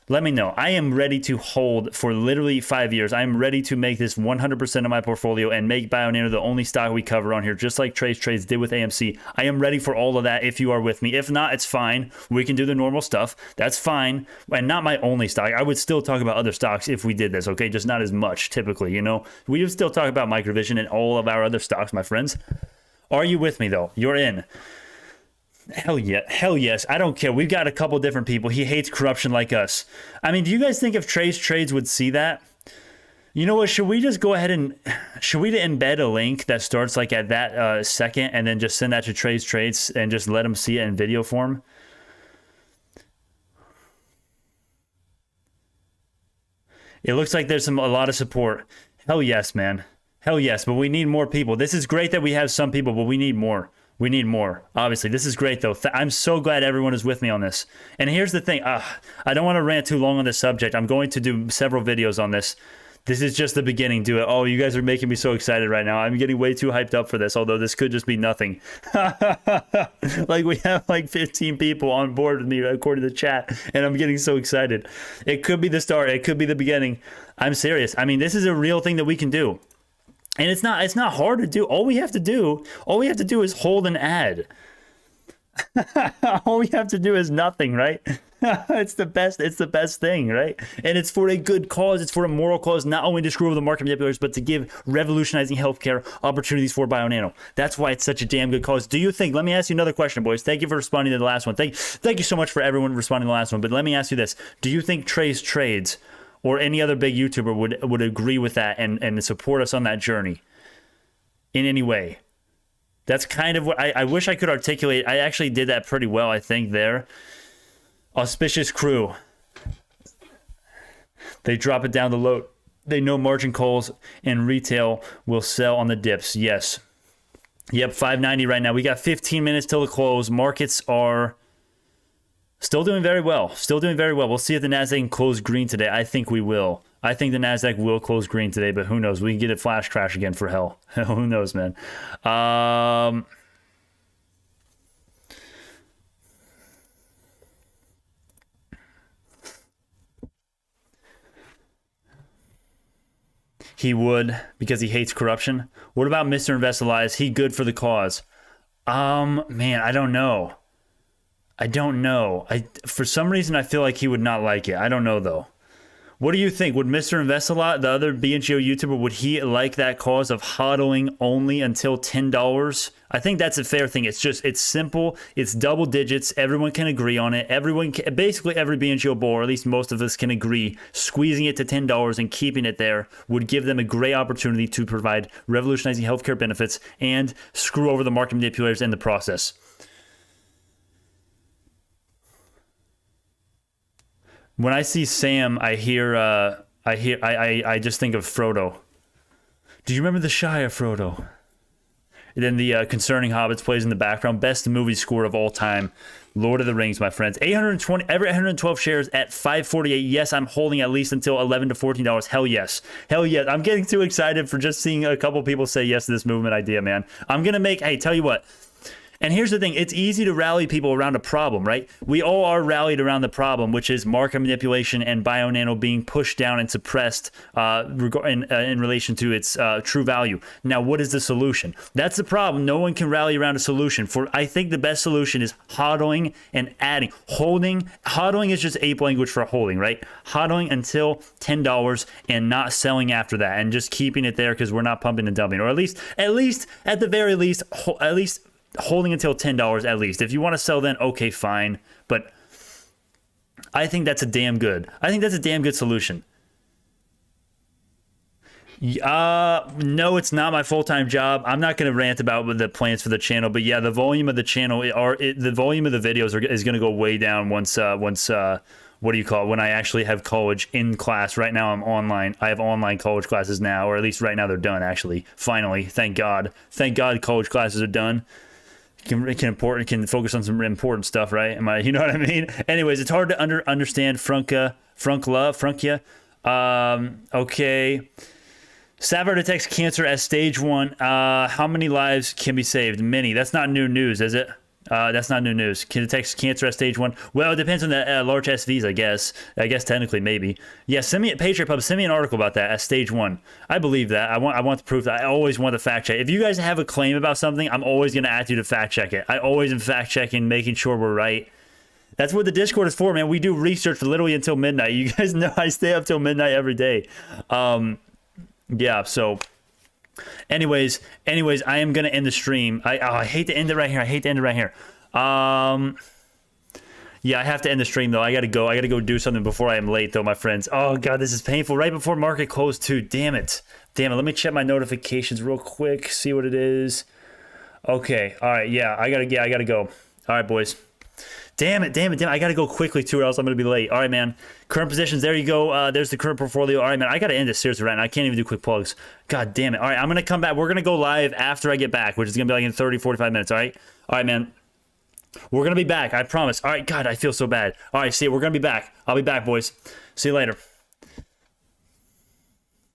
let me know. I am ready to hold for literally 5 years. I am ready to make this 100% of my portfolio and make Bionano the only stock we cover on here, just like Trades did with AMC. I am ready for all of that if you are with me. If not, it's fine. We can do the normal stuff. That's fine. And not my only stock. I would still talk about other stocks if we did this, okay? Just not as much, typically, We would still talk about Microvision and all of our other stocks, my friends. Are you with me, though? You're in. Hell yeah, hell yes. I don't care. We've got a couple different people. He hates corruption like us. I mean, do you guys think if Trades would see that? You know what? Should we just go ahead and embed a link that starts like at that second, and then just send that to Trades and just let them see it in video form? It looks like there's a lot of support. Hell yes, man. Hell yes. But we need more people. This is great that we have some people, but we need more. We need more. Obviously, this is great, though. I'm so glad everyone is with me on this. And here's the thing. I don't want to rant too long on this subject. I'm going to do several videos on this. This is just the beginning. Do it. Oh, you guys are making me so excited right now. I'm getting way too hyped up for this, although this could just be nothing. Like, we have like 15 people on board with me according to the chat, and I'm getting so excited. It could be the start. It could be the beginning. I'm serious. I mean, this is a real thing that we can do. And it's not hard to do. All we have to do is hold and add. All we have to do is nothing, right? It's the best thing, right? And it's for a good cause. It's for a moral cause, not only to screw over the market manipulators, but to give revolutionizing healthcare opportunities for Bionano. That's why it's such a damn good cause. Do you think, let me ask you another question, boys. Thank you for responding to the last one. Thank you so much for everyone responding to the last one. But let me ask you this. Do you think Trey's Trades or any other big YouTuber would agree with that and support us on that journey in any way? That's kind of what I wish I could articulate. I actually did that pretty well, I think, there. Auspicious crew. They drop it down the low. They know margin calls and retail will sell on the dips. Yes. Yep, 590 right now. We got 15 minutes till the close. Markets are still doing very well. Still doing very well. We'll see if the Nasdaq can close green today. I think we will. I think the Nasdaq will close green today, but who knows? We can get a flash crash again for hell. Who knows, man? He would, because he hates corruption. What about Mr. Investalai? Is he good for the cause? Man, I don't know. For some reason, I feel like he would not like it. I don't know, though. What do you think? Would Mr. Investalai, the other Bngo YouTuber, would he like that cause of hodling only until $10? I think that's a fair thing. It's simple. It's double digits. Everyone can agree on it. Basically every Bngo bull, or at least most of us, can agree squeezing it to $10 and keeping it there would give them a great opportunity to provide revolutionizing healthcare benefits and screw over the market manipulators in the process. When I see Sam, I just think of Frodo. Do you remember the Shire, Frodo? And then the Concerning Hobbits plays in the background. Best movie score of all time. Lord of the Rings, my friends. 812 shares at 548. Yes, I'm holding at least until $11 to $14. Hell yes. Hell yes. I'm getting too excited for just seeing a couple people say yes to this movement idea, man. I'm going to make, hey, tell you what. And here's the thing, it's easy to rally people around a problem, right? We all are rallied around the problem, which is market manipulation and Bionano being pushed down and suppressed in relation to its true value. Now, what is the solution? That's the problem. No one can rally around a solution. I think the best solution is hodling and adding. Hodling is just ape language for holding, right? Hodling until $10 and not selling after that and just keeping it there because we're not pumping and dumping. Or at least, at the very least, holding until $10 at least. If you want to sell then, okay, fine. But I think that's a damn good solution. No, it's not my full-time job. I'm not going to rant about the plans for the channel, but yeah, the volume of the channel the volume of the videos is going to go way down once what do you call it? When I actually have college in class. Right now I'm online. I have online college classes now, or at least right now they're done, actually. Finally, thank God. Thank God college classes are done. Can focus on some important stuff, right? You know what I mean? Anyways, it's hard to understand Frunkya. Okay. Savard detects cancer as stage 1. How many lives can be saved? Many. That's not new news, is it? That's not new news. Can detect cancer at stage 1? Well, it depends on the large SVs, I guess. I guess technically, maybe. Yeah, send me an article about that at stage 1. I believe that. I want the proof. That I always want the fact check. If you guys have a claim about something, I'm always going to ask you to fact check it. I always am fact checking, making sure we're right. That's what the Discord is for, man. We do research literally until midnight. You guys know I stay up till midnight every day. Yeah, so... Anyways, I am gonna end the stream. I hate to end it right here. Yeah, I have to end the stream though. I gotta go do something before I am late though, my friends. Oh god, this is painful. Right before market close too. Damn it. Let me check my notifications real quick. See what it is. Okay. All right. Yeah, I gotta go. All right, boys. Damn it. I got to go quickly, too, or else I'm going to be late. All right, man. Current positions. There you go. There's the current portfolio. All right, man. I got to end this seriously right now. I can't even do quick plugs. God damn it. All right, I'm going to come back. We're going to go live after I get back, which is going to be like in 30, 45 minutes. All right? All right, man. We're going to be back. I promise. All right. God, I feel so bad. All right, see you. We're going to be back. I'll be back, boys. See you later.